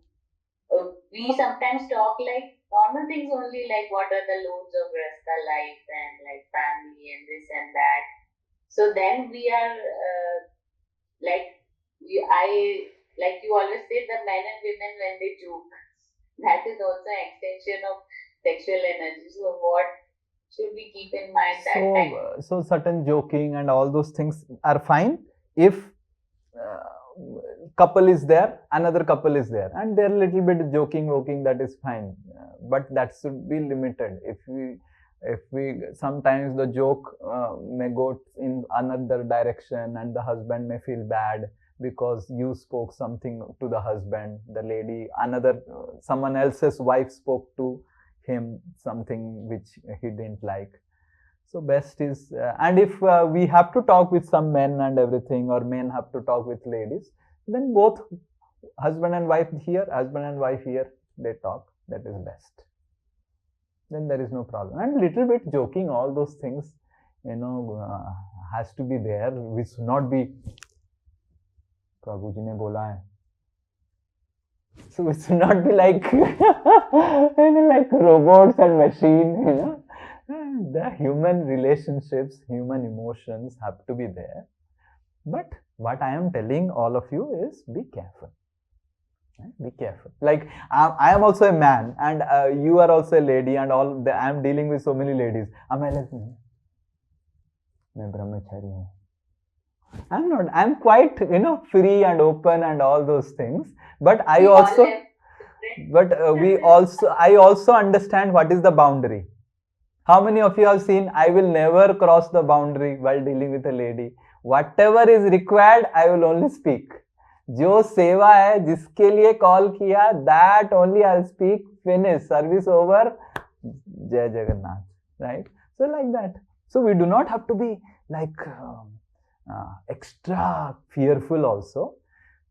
we sometimes talk like normal things only, like what are the loads of Rasta life and like family and this and that. So then we are like you always say, the men and women when they joke, that is also an extension of sexual energy. So what should we keep in mind that time? So certain joking and all those things are fine if couple is there, another couple is there, and they're a little bit joking, that is fine. But that should be limited. If we sometimes the joke may go in another direction, and the husband may feel bad because you spoke something to the husband, the lady, someone else's wife spoke to him something which he didn't like. So best is, and if we have to talk with some men and everything, or men have to talk with ladies, then both husband and wife here, they talk. That is best. Then there is no problem. And little bit joking, all those things, has to be there. We should not be, Prabhuji ne bola hai. So we should not be like, like robots and machine, The human relationships, human emotions have to be there. But what I am telling all of you is be careful. Be careful. Like I am also a man, and you are also a lady, and I am dealing with so many ladies. I'm like, I'm not. I'm quite, free and open and all those things. But I also understand what is the boundary. How many of you have seen, I will never cross the boundary while dealing with a lady. Whatever is required, I will only speak. जो सेवा है, जिसके लिए call किया, that only I'll speak, finish, service over, Jai Jagannath, right? So like that. So we do not have to be like extra fearful also,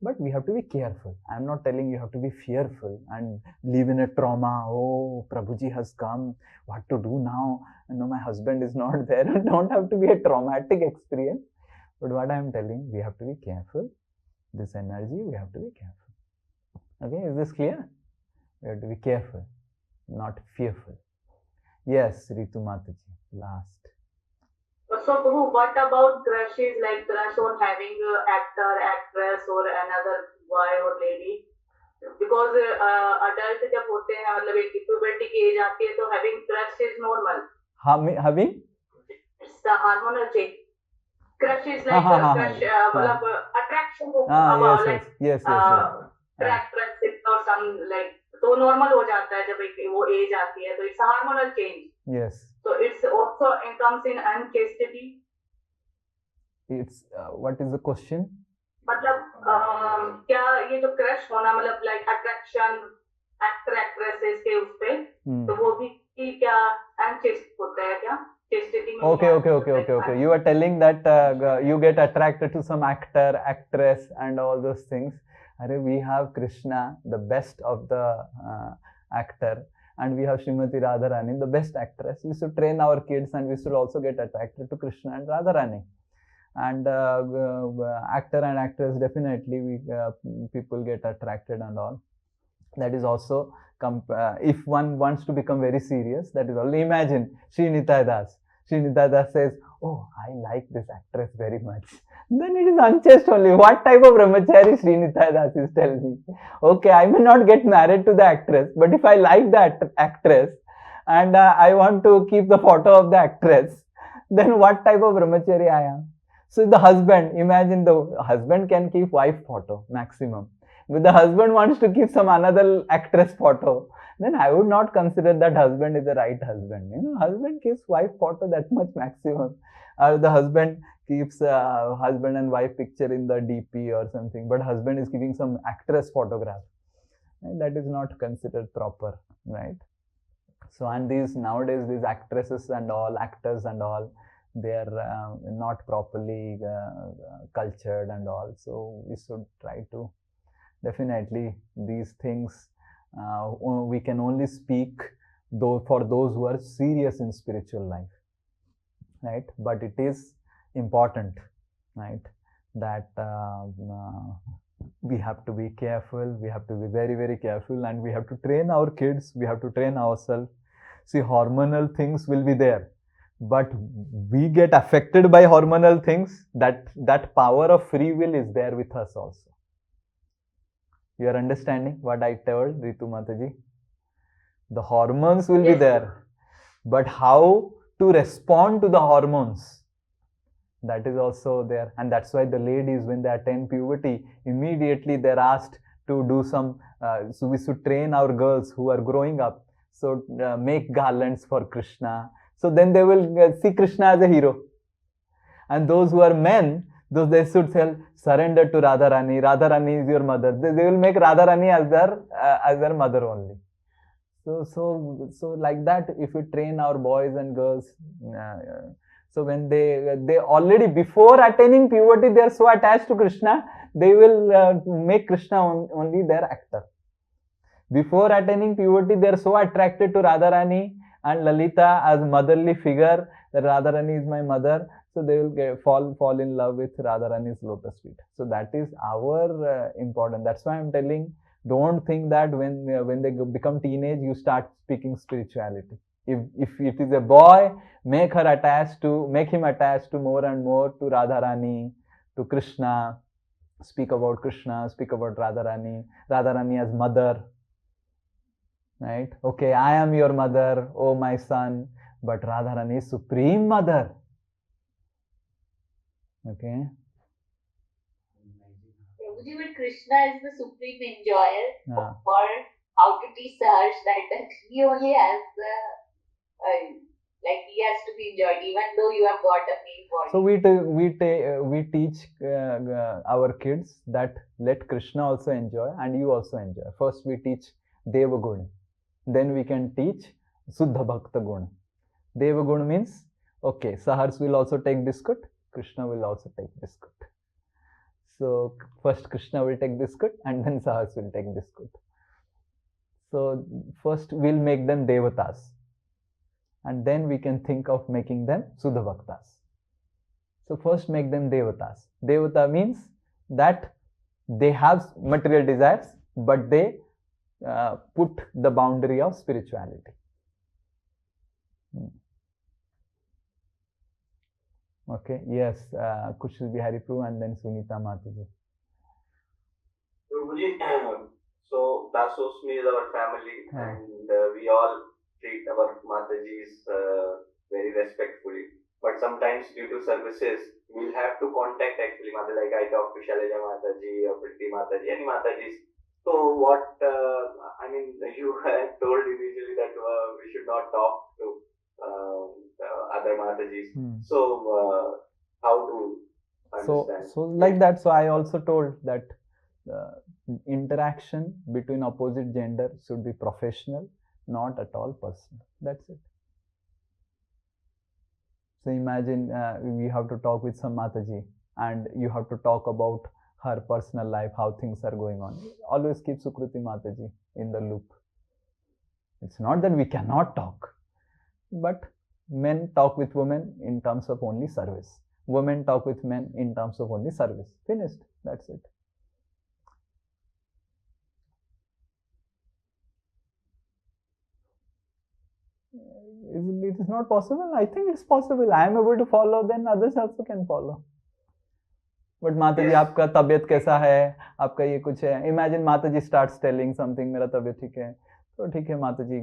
but we have to be careful. I'm not telling you have to be fearful and live in a trauma. Oh, Prabhuji has come. What to do now? No, my husband is not there. Don't have to be a traumatic experience. But what I'm telling, we have to be careful. This energy, we have to be careful. Okay, is this clear? We have to be careful, not fearful. Yes, Ritu Mataji, last. So, what about crushes, like crush on having an actor, actress or another boy or lady? Because adult जब होते हैं, मतलब एक puberty की age आती है, तो having crush is normal. Having? It's the hormonal change. Crush is like attraction. Yes. Attraction or some like, तो normal हो जाता है जब वो age आती है, तो it's a hormonal change. Yes. So it's also comes in unchastity. It's what is the question? मतलब क्या ये जो crush होना, मतलब like attraction actor actresses के उस पे, तो वो भी क्या unchaste होता है क्या? Okay. You are telling that you get attracted to some actor, actress, and all those things. We have Krishna, the best of the actor, and we have Srimati Radharani, the best actress. We should train our kids, and we should also get attracted to Krishna and Radharani. and actor and actress, definitely people get attracted and all. That is also if one wants to become very serious, that is all. Imagine Sri Nitai Das. Sri Nitai Das says, "Oh, I like this actress very much." Then it is unchaste only. What type of brahmachari Sri Nitai Das is telling me? Okay, I may not get married to the actress, but if I like the actress and I want to keep the photo of the actress, then what type of brahmachari I am? So the husband, imagine the husband can keep wife photo maximum. If the husband wants to keep some another actress photo, then I would not consider that husband is the right husband. Husband keeps wife photo that much maximum. Or the husband keeps husband and wife picture in the DP or something, but husband is giving some actress photograph. And that is not considered proper, right? So, and nowadays these actresses and all, actors and all, they are not properly cultured and all. So we should try to, definitely these things we can only speak though for those who are serious in spiritual life, right? But it is important, right, that we have to be careful, we have to be very, very careful, and we have to train our kids, we have to train ourselves. See, hormonal things will be there, but we get affected by hormonal things. That power of free will is there with us also. You are understanding what I told, Ritu Mataji? The hormones will be there, but how to respond to the hormones, that is also there. And that's why the ladies, when they attain puberty, immediately they're asked to do some, so we should train our girls who are growing up, so make garlands for Krishna. So then they will see Krishna as a hero. And those who are men, those they should surrender to Radharani. Radharani is your mother. They will make Radharani as their mother only. So like that, if we train our boys and girls, so when they already before attaining puberty, they are so attached to Krishna, they will make Krishna only their actor. Before attaining puberty, they are so attracted to Radharani and Lalita as motherly figure, that Radharani is my mother. So they will fall in love with Radharani's lotus feet. So that is our important. That's why I'm telling, don't think that when they become teenage, you start speaking spirituality. If it is a boy, make him attached to more and more to Radharani, to Krishna. Speak about Krishna, speak about Radharani as mother. Right? Okay, I am your mother, oh my son, but Radharani is supreme mother. Okay. Prabhuji, but Krishna is the supreme enjoyer for how to teach Saharsh that he only has he has to be enjoyed, even though you have got a male body. So we teach our kids that let Krishna also enjoy and you also enjoy. First we teach Deva Gun, then we can teach Suddha Bhakta Gun. Deva Gun means, okay, Saharsh will also take biscuit, Krishna will also take biscuit. So first Krishna will take biscuit and then Saharsh will take biscuit. So first we'll make them Devatas, and then we can think of making them Suddha Bhaktas. So first make them Devatas. Devata means that they have material desires, but they put the boundary of spirituality. Okay, yes, Kushal Bihari Prabhu and then Sunita Mataji. Prabhuji, so Dasosmi is our family, and we all treat our Matajis very respectfully. But sometimes due to services, we'll have to contact actually Mataji, like I talk to Shailaja Mataji or Priti Mataji, any Matajis. So what, you had told initially that we should not talk to other Matajis. So how to understand? So like that, so I also told that interaction between opposite gender should be professional, not at all personal. That's it. So imagine we have to talk with some Mataji and you have to talk about her personal life, how things are going on. Always keep Sukruti Mataji in the loop. It's not that we cannot talk, but men talk with women in terms of only service. women talk with men in terms of only service. Finished. That's it. It is not possible. I think it's possible. I am able to follow, then others also can follow. But माता जी आपका तबीयत कैसा है, आपका ये कुछ है. Imagine माता जी starts telling something, मेरा तबीयत ठीक है, तो ठीक है माता जी,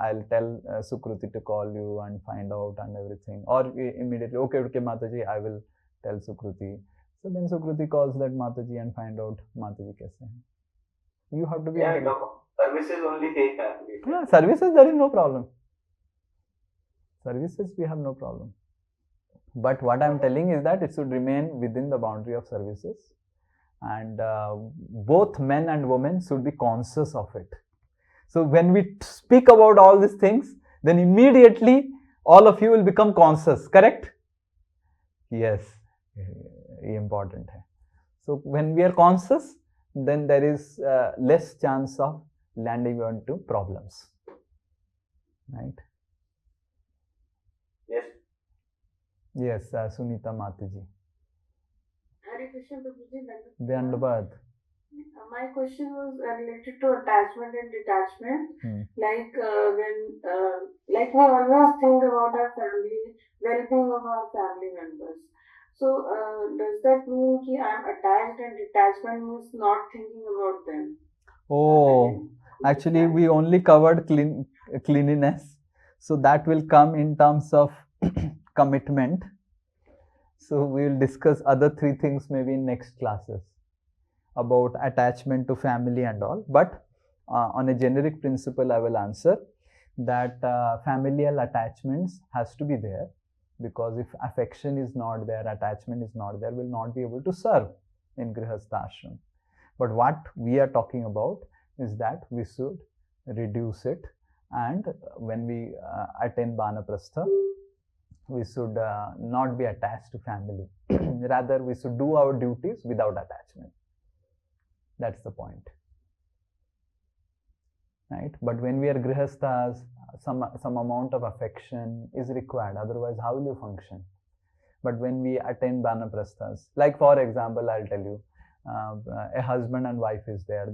I'll tell Sukruti to call you and find out and everything. Or immediately, okay माता जी, I will tell Sukruti. So then Sukruti calls that माता जी and find out माता जी कैसे हैं. You have to be. Yeah, no, services only they have. Yeah, services there is no problem. Services we have no problem. But what I am telling is that it should remain within the boundary of services, and both men and women should be conscious of it. So when we speak about all these things, then immediately all of you will become conscious, correct? Yes, important hai. So when we are conscious, then there is less chance of landing into problems, right? Yes. Yes, Sunita Mataji. Hare Krishna Prabhuji. Dandabad. My question was related to attachment and detachment. Like like we always think about our family, well-being of our family members. So does that mean that I am attached and detachment means not thinking about them? Oh, actually we only covered cleanliness. So that will come in terms of commitment. So we will discuss other 3 things maybe in next classes about attachment to family and all. But on a generic principle, I will answer that familial attachments has to be there, because if affection is not there, attachment is not there, we'll not be able to serve in Grihastha ashram. But what we are talking about is that we should reduce it, and when we attain Banaprastha, we should not be attached to family. Rather, we should do our duties without attachment. That's the point, right? But when we are Grihasthas, some amount of affection is required. Otherwise, how will you function? But when we attain Banaprasthas, like for example, I'll tell you, a husband and wife is there.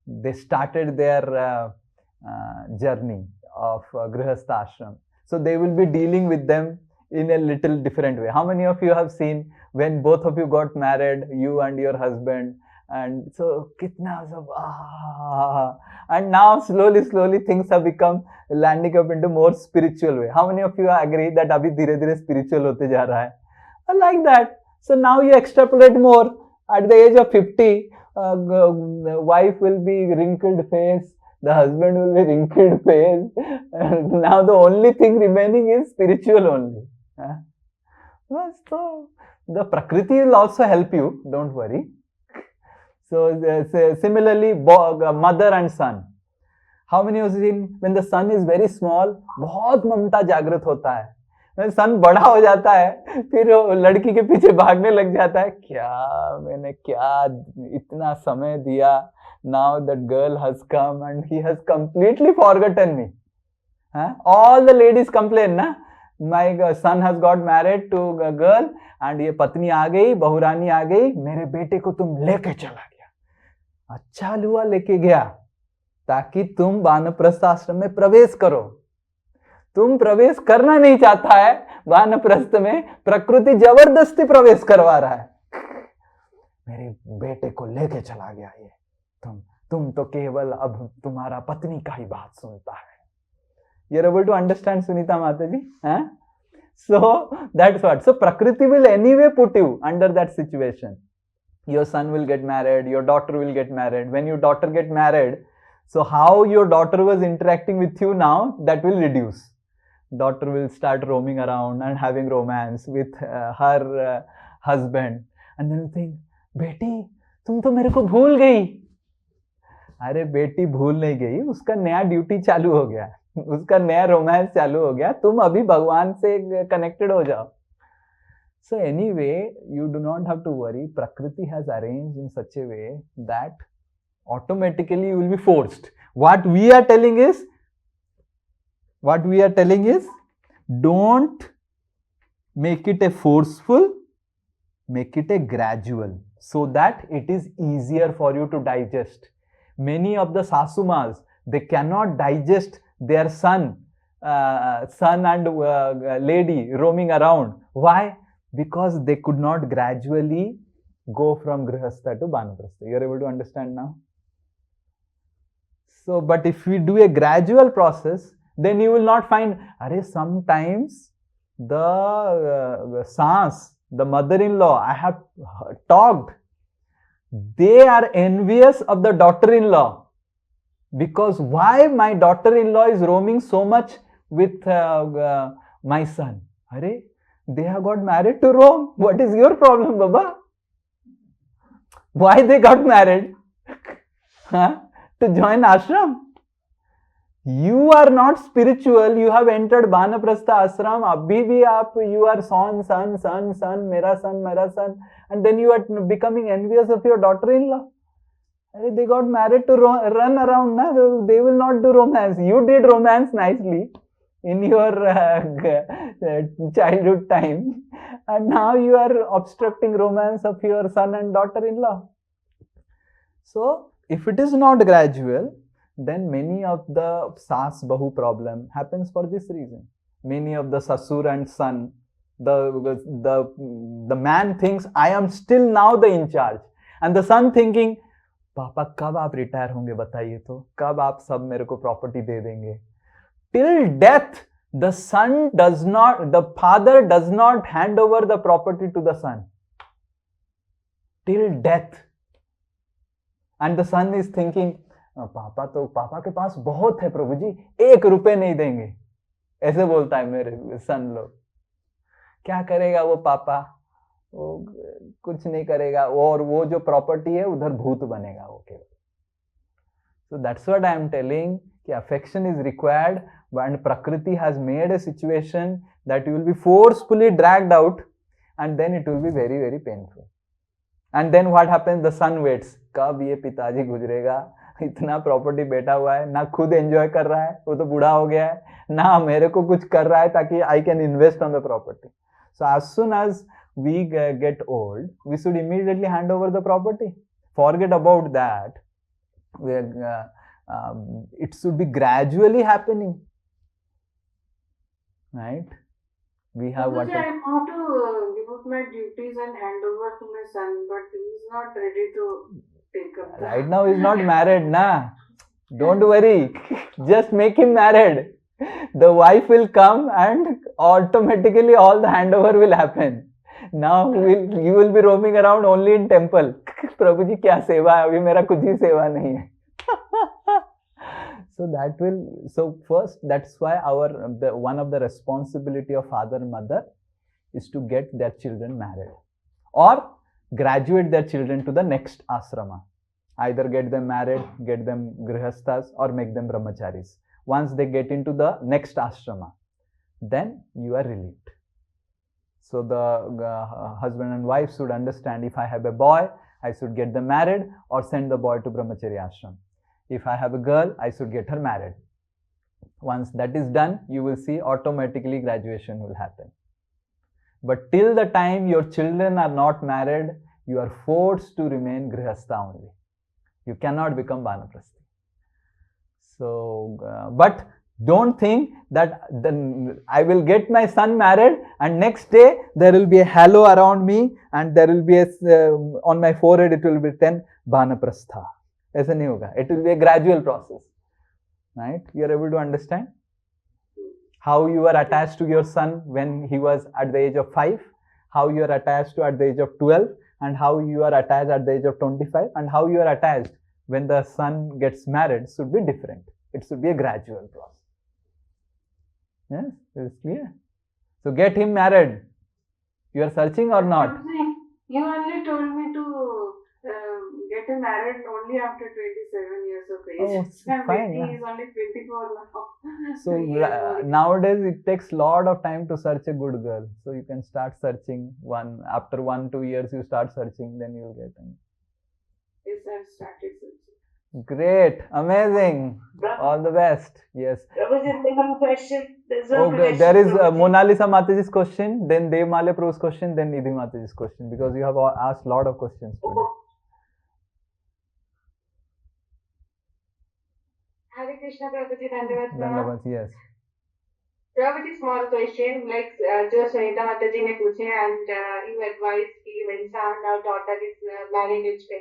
They started their journey of Grihastha ashram. So they will be dealing with them in a little different way. How many of you have seen when both of you got married, you and your husband, and so kitna sab, and now slowly things have become landing up into more spiritual way. How many of you agree that abhi dhire dhire spiritual hote ja raha hai? Like that. So now you extrapolate more. At the age of 50, the wife will be wrinkled face, the husband will be wrinkled face. Now the only thing remaining is spiritual only. So the Prakriti will also help you, don't worry. So similarly, mother and son. How many of you seen when the son is very small, बहुत ममता जागृत होता है. सन बड़ा हो जाता है, फिर लड़की के पीछे भागने लग जाता है, क्या मैंने क्या इतना समय दिया. Now that girl has come and he has completely forgotten me. All the ladies complain, na? My son has got married to a girl and ये पत्नी आ गई, बहुरानी आ गई, मेरे बेटे को तुम लेके चला गया. अच्छा हुआ लेके गया, ताकि तुम वानप्रस्थ आश्रम में प्रवेश करो. तुम प्रवेश करना नहीं चाहता है वानप्रस्थ में, प्रकृति जबरदस्ती प्रवेश करवा रहा है. मेरे बेटे को लेके चला गया ये. तुम तो केवल अब तुम्हारा पत्नी का ही बात सुनता है. You're able to understand, Sunita Mataji? So that's what. So Prakriti will anyway put you under that situation. Your son will get married, your daughter will get married. When your daughter get married, so how your daughter was interacting with you now, that will reduce. Daughter will start roaming around and having romance with her husband. And then you think, बेटी तुम तो मेरे को भूल गई. अरे बेटी भूल नहीं गई, उसका नया ड्यूटी चालू हो गया, उसका नया रोमांस चालू हो गया. तुम अभी भगवान से कनेक्टेड हो जाओ. So anyway, you do not have to worry. Prakriti has arranged in such a way that automatically you will be forced. What we are telling is, don't Make it a forceful, make it a gradual, so that it is easier for you to digest. Many of the sasumas, they cannot digest their son and lady roaming around. Why? Because they could not gradually go from grihastha to banaprastha. You are able to understand now? So, but if we do a gradual process, then you will not find, sometimes the saas, the mother-in-law, I have talked, they are envious of the daughter-in-law. Because why my daughter-in-law is roaming so much with my son? They have got married to Rome. What is your problem, Baba? Why they got married? To join ashram. You are not spiritual. You have entered Banaprastha ashram. Abhi bhi aap, you are son, mera son. And then you are becoming envious of your daughter-in-law. They got married to run around. Na? They will not do romance. You did romance nicely in your childhood time. And now you are obstructing romance of your son and daughter-in-law. So, if it is not gradual, then many of the sas bahu problem happens for this reason. Many of the sasur and son, the man thinks, I am still now the in charge. And the son thinking, पापा कब आप retire होंगे बताइए तो, कब आप सब मेरे को प्रॉपर्टी दे देंगे. Till death, the father does not hand over the property to the son. Till death. And the son is thinking, पापा के पास बहुत है प्रभु जी, 1 रुपए नहीं देंगे. ऐसे बोलता है मेरे सन लोग. क्या करेगा वो पापा? वो कुछ नहीं करेगा, और वो जो प्रॉपर्टी है उधर भूत बनेगा वो केवल. So that's what I am telling, कि affection is required, and Prakriti has made a situation that you will be forcefully dragged out, and then it will be very, very painful. And then what happens? The son waits. कब ये पिताजी गुजरेगा? इतना property बैठा हुआ है, ना खुद एंजॉय कर रहा है, वो तो बूढ़ा हो गया है, ना मेरे को कुछ कर रहा है ताकि I can invest on the property. So as soon as we get old, we should immediately hand over the property. Forget about that. It should be gradually happening, right? We have what? I want to give up my duties and hand over to my son, but he is not ready to take up. Right now, he's not married, na? Don't worry. Just make him married. The wife will come and automatically all the handover will happen. Now you will be roaming around only in temple. प्रभु जी क्या सेवा है, अभी मेरा कुछ ही सेवा नहीं है. So first, that's why one of the responsibility of father and mother is to get their children married or graduate their children to the next asrama. Either get them married, get them grihasthas, or make them brahmacharis. Once they get into the next asrama, then you are relieved. So the husband and wife should understand, if I have a boy, I should get them married or send the boy to brahmachari ashram. If I have a girl, I should get her married. Once that is done, you will see automatically graduation will happen. But till the time your children are not married, you are forced to remain grihastha only. You cannot become banaprasthi. So, but don't think that then I will get my son married and next day there will be a halo around me and there will be on my forehead it will be written banaprastha. ऐसा नहीं होगा. It will be a gradual process, right? You are able to understand how you are attached to your son when he was at the age of 5, how you are attached to at the age of 12, and how you are attached at the age of 25, and how you are attached when the son gets married should be different. It should be a gradual process. Yes, it's clear. So get him married. You are searching or not? You only told me to get him married only after 27 years of age. Oh, fine. He is only 24 now. So nowadays it takes a lot of time to search a good girl. So you can start searching after 1-2 years you start searching, then you will get him. Yes, I have started searching. Great, amazing. All the best. Yes. One question. Okay, there is Mona Lisa Mataji's question, then Dev Male Prabhu's question, then Nidhi Mataji's question, because you have asked a lot of questions today. Hare Krishna Prabhuji, Dandavats, yes. Prabhuji, small question, like जो सुनीता माता जी ने पूछे and you advise कि when son or daughter is marrying age पे,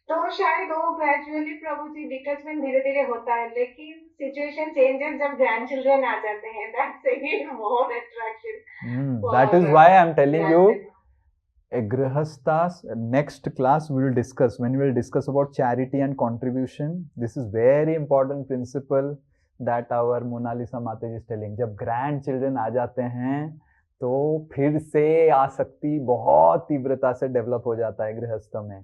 तो शायद वो gradually प्रभुजी detachment धीरे धीरे होता है, लेकिन situation changes जब grandchildren आ जाते हैं, that's again more attraction. That is why I am telling you. A Grihastha's next class we will discuss, when we will discuss about charity and contribution. This is very important principle that our Mona Lisa Mataji is telling. जब grandchildren आ जाते हैं तो फिर से आसक्ति बहुत तीव्रता से डेवलप हो जाता है गृहस्थ में.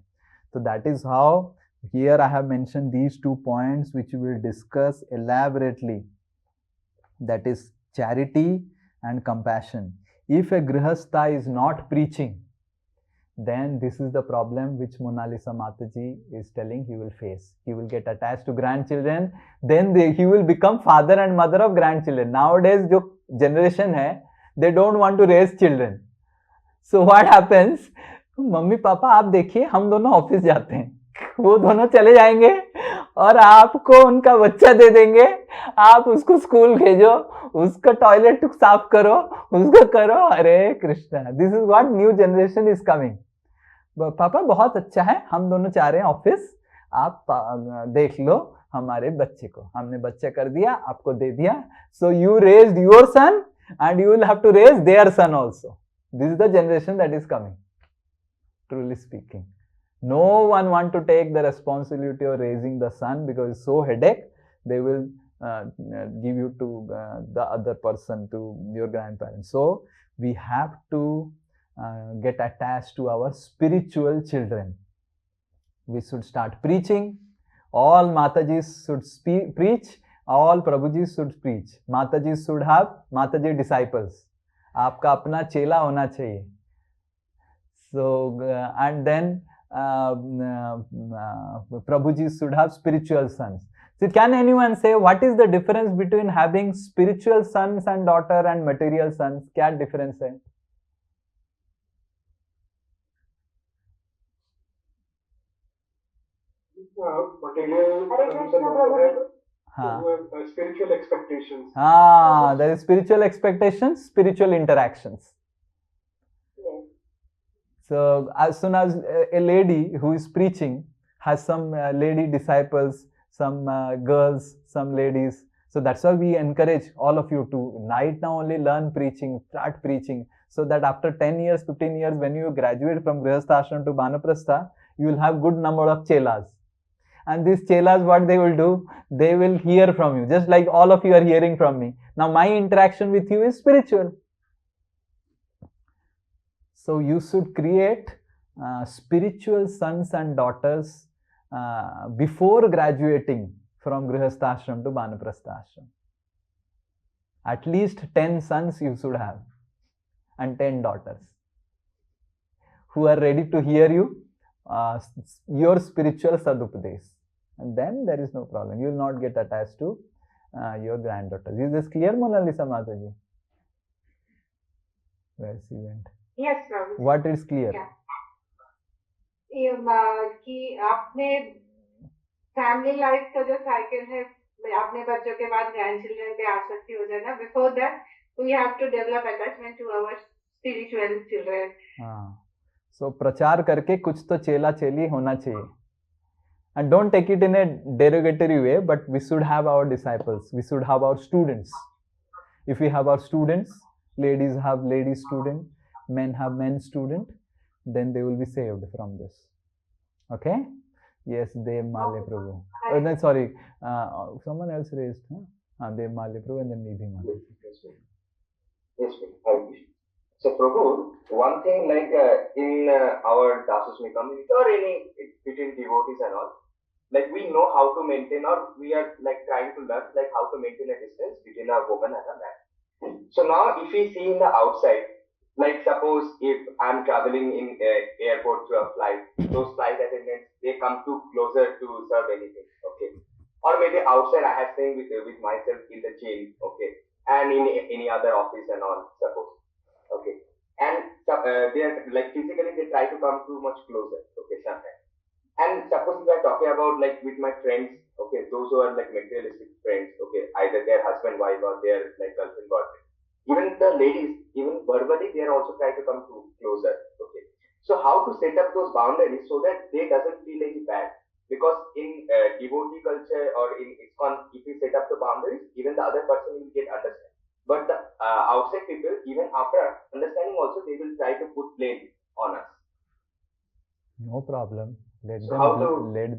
So that is how here I have mentioned these 2 points which we will discuss elaborately. That is charity and compassion. If a grihastha is not preaching, then this is the problem which Mona Lisa Mataji is telling he will face. He will get attached to grandchildren, then he will become father and mother of grandchildren. Nowadays, jo generation hai, they don't want to raise children. So what happens? Mummy papa आप देखिए हम दोनों office जाते हैं, वो दोनों चले जाएंगे और आपको उनका बच्चा दे देंगे, आप उसको स्कूल भेजो, उसका टॉयलेट साफ करो, उसको करो. अरे Krishna, this is what new generation is coming. पापा बहुत अच्छा है, हम दोनों जा रहे हैं ऑफिस, आप देख लो हमारे बच्चे को, हमने बच्चा कर दिया, आपको दे दिया. So you raised your son and you will have to raise their son also. This is the generation that is coming. Truly speaking, no one want to take the responsibility of raising the son because it's so headache. They will give you to the other person, to your grandparents. So we have to get attached to our spiritual children. We should start preaching. All Matajis should preach. All Prabhujis should preach. Matajis should have Mataji disciples. आपका अपना चेला होना चाहिए. So and then Prabhuji should have spiritual sons. So can anyone say what is the difference between having spiritual sons and daughter and material sons? क्या difference है? Spiritual expectations. There is spiritual expectations, spiritual interactions. So as soon as a lady who is preaching has some lady disciples, some girls, some ladies. So that's why we encourage all of you to right now only learn preaching, start preaching, so that after 10 years, 15 years, when you graduate from Grihastha Ashram to Banaprastha, you will have good number of chelas. And these chelas, what they will do? They will hear from you, just like all of you are hearing from me. Now my interaction with you is spiritual. So you should create spiritual sons and daughters before graduating from Grihastha Ashram to Banaprastha Ashram. At least 10 sons you should have and 10 daughters who are ready to hear you, your spiritual sadupadesh. And then there is no problem. You will not get attached to your granddaughters. Is this clear, Mona Lisa Mataji? Where she went? Yes, Prabhu. What is clear? कि आपने family life का जो cycle है, अपने बच्चों के बाद grandchildren पे आसक्ति हो जाना, before that we have to develop attachment to our spiritual children. So प्रचार करके कुछ तो चेला चेली होना चाहिए. And don't take it in a derogatory way, but we should have our disciples, we should have our students. If we have our students, ladies have lady student, men have men student, then they will be saved from this. Okay? Yes, Dev Male Prabhu. Oh, no, sorry, someone else raised. Dev Male Prabhu and then Nidhi Male. Yes, so Prabhu, one thing like in our Dasasmi community or any between devotees and all, like we know how to maintain, or we are like trying to learn like how to maintain a distance between a woman and a man. So now if we see in the outside, like suppose if I'm traveling in airport through a flight, those flight attendants, they come too closer to serve anything, okay? or maybe outside I have staying with myself in the gym, okay, and in any other office and all, suppose, okay, and they are like physically they try to come too much closer, okay, sometimes. And suppose we are talking about like with my friends, okay, those who are like materialistic friends, okay, either their husband, wife, or their like girlfriend, boyfriend. Even the ladies, even verbally, they are also trying to come to closer, okay. So how to set up those boundaries so that they doesn't feel like bad? Because in devotee culture or in ISKCON, if we set up the boundaries, even the other person will get understand. But the outside people, even after understanding, also they will try to put blame on us. No problem. Let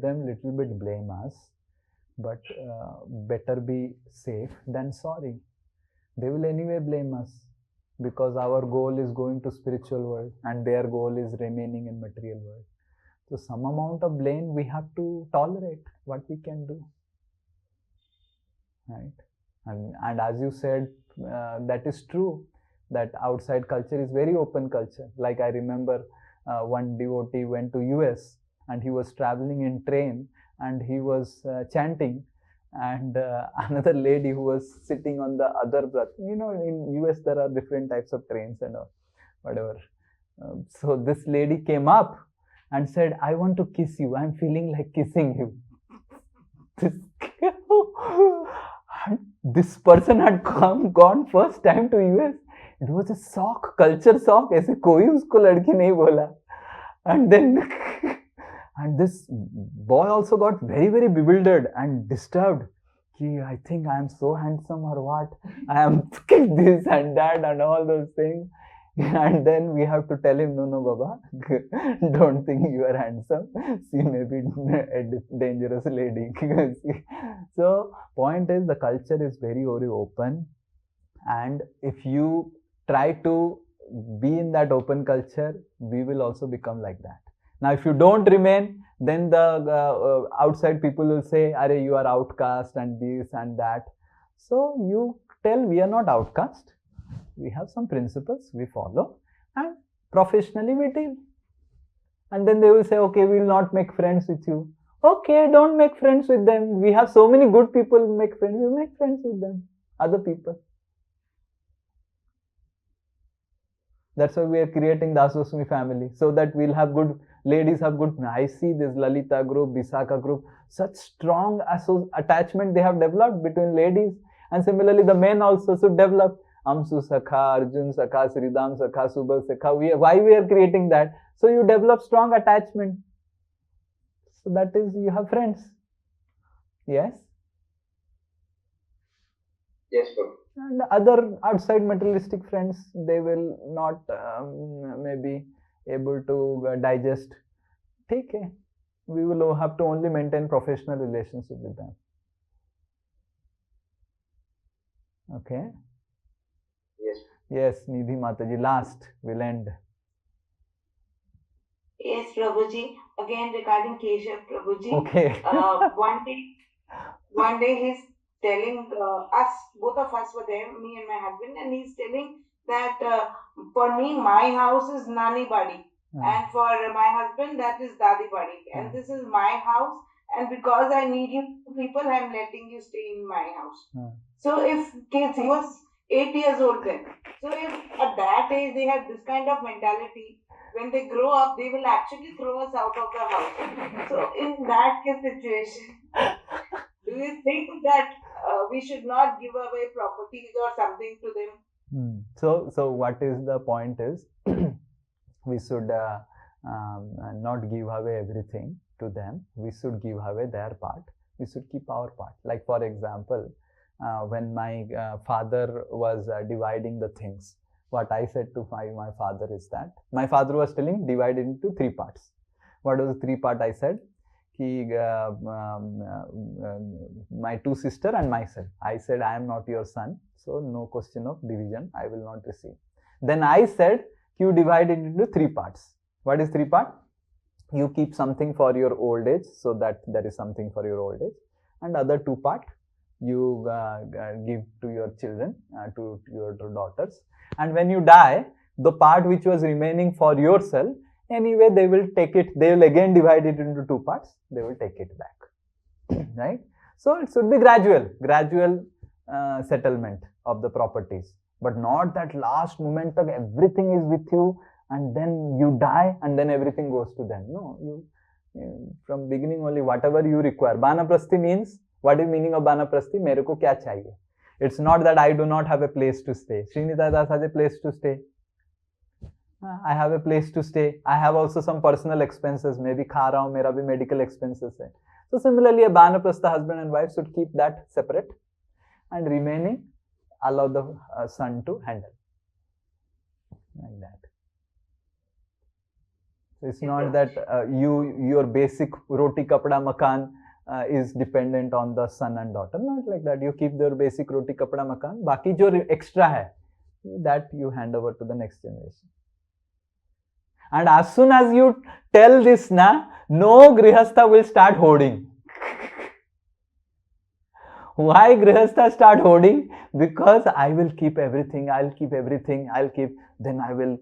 them little bit blame us, but better be safe than sorry. They will anyway blame us because our goal is going to spiritual world and their goal is remaining in material world. So some amount of blame we have to tolerate. What we can do, right? And as you said, that is true. That outside culture is very open culture. Like I remember one devotee went to US and he was traveling in train and he was chanting, and another lady who was sitting on the other berth. You know, in US there are different types of trains and whatever. So this lady came up and said, "I want to kiss you. I'm feeling like kissing you." This person had gone first time to US. It was a shock, culture shock. ऐसे कोई उसको लड़की नहीं बोला. And then and this boy also got very, very bewildered and disturbed. I think I am so handsome or what? I am this and that and all those things. And then we have to tell him, no, Baba, don't think you are handsome. She may be a dangerous lady. So, point is the culture is very, very open. And if you try to be in that open culture, we will also become like that. Now, if you don't remain, then the outside people will say, "Arey, you are outcast and this and that." So you tell we are not outcast. We have some principles we follow, and professionally we deal. And then they will say, "Okay, we will not make friends with you." Okay, don't make friends with them. We have so many good people make friends. You make friends with them, other people. That's why we are creating the Aswasmi family, so that we'll have good ladies, have good. I see this Lalita group, Bisaka group, such strong attachment they have developed between ladies, and similarly the men also should develop. Amsu Sakha, Arjun Sakha, Sridham Sakha, Subal Sakha. Why we are creating that? So you develop strong attachment. So that is, you have friends. Yes? Yes, sir. And other outside materialistic friends, they will not maybe able to digest. Okay, we will have to only maintain professional relationship with them. Okay. Yes. Yes, Nidhi Mataji. Last, we'll end. Yes, Prabhuji. Again, regarding Keshav, Prabhuji. Okay. One day he's telling us, both of us were there, me and my husband, and he's telling that for me, my house is Nani Badi, and for my husband, that is Dadi Badi, and this is my house, and because I need you people, I'm letting you stay in my house. So if kids, he was 8 years old then, so if at that age they have this kind of mentality, when they grow up, they will actually throw us out of the house. So in that case situation, do you think that we should not give away properties or something to them? So what is the point is, we should not give away everything to them. We should give away their part. We should keep our part. Like for example, when my father was dividing the things, what I said to my father is that, my father was telling divide into 3 parts. What was the 3 part I said? My 2 sisters and myself. I said, I am not your son, so no question of division, I will not receive. Then I said, you divide it into 3 parts. What is 3 part? You keep something for your old age, so that there is something for your old age, and other 2 part you give to your children, to your daughters, and when you die, the part which was remaining for yourself, anyway they will take it, they will again divide it into 2 parts, they will take it back. Right? So it should be gradual settlement of the properties, but not that last moment that everything is with you and then you die and then everything goes to them. No, you from beginning only whatever you require. Banaprasthi means, what is meaning of Banaprasthi? Mere ko kya chahiye? It's not that I do not have a place to stay. Sri Nitai Das has a place to stay. I have a place to stay. I have also some personal expenses. Maybe kha raha hu, mera bhi medical expenses hai. So similarly, a Banaprastha husband and wife should keep that separate and remaining allow the son to handle. Like that. It's not that your basic roti kapda makan is dependent on the son and daughter. Not like that. You keep your basic roti kapda makan. Baki jo extra hai, that you hand over to the next generation. And as soon as you tell this, no grihastha will start hoarding. Why grihastha start hoarding? Because I will keep everything, then I will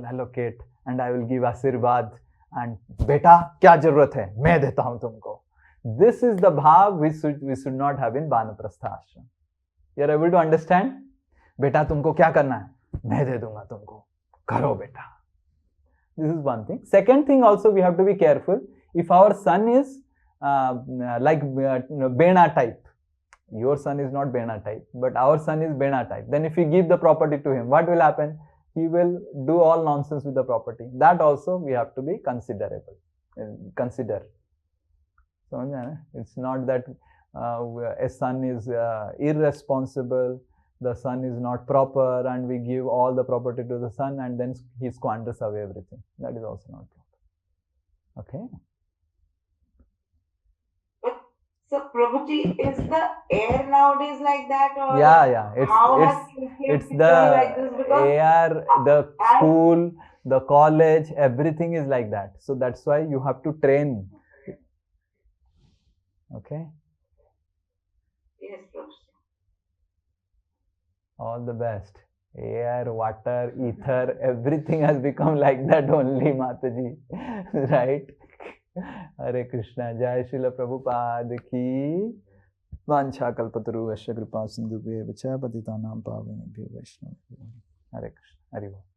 allocate and I will give asirvad and beta kya jarurat hai, main deta hu tumko. This is the bhav we should not have in Banaprastha ashram. You are able to understand? Beta tumko kya karna hai? Main de dunga tumko. Karo beta. This is one thing. Second thing also we have to be careful. If our son is like Bena type, your son is not Bena type, but our son is Bena type, then if we give the property to him, what will happen? He will do all nonsense with the property. That also we have to be consider. So it's not that a son is irresponsible, the son is not proper, and we give all the property to the son and then he squanders away everything. That is also not proper. Okay. So Prabhuji, is the air nowadays like that, or yeah, it's the like this? air, the school, the college, everything is like that. So that's why you have to train. Okay. Yes, Prabhuji. All the best. Air, water, ether, everything has become like that only, Mataji. Right? Hare Krishna. Jai Srila Prabhupada ki. Vancha kalpataru vasya kripa sindhu bheva cha patitanam pavanebhyo vaishnava. Hare Krishna. Hare Krishna.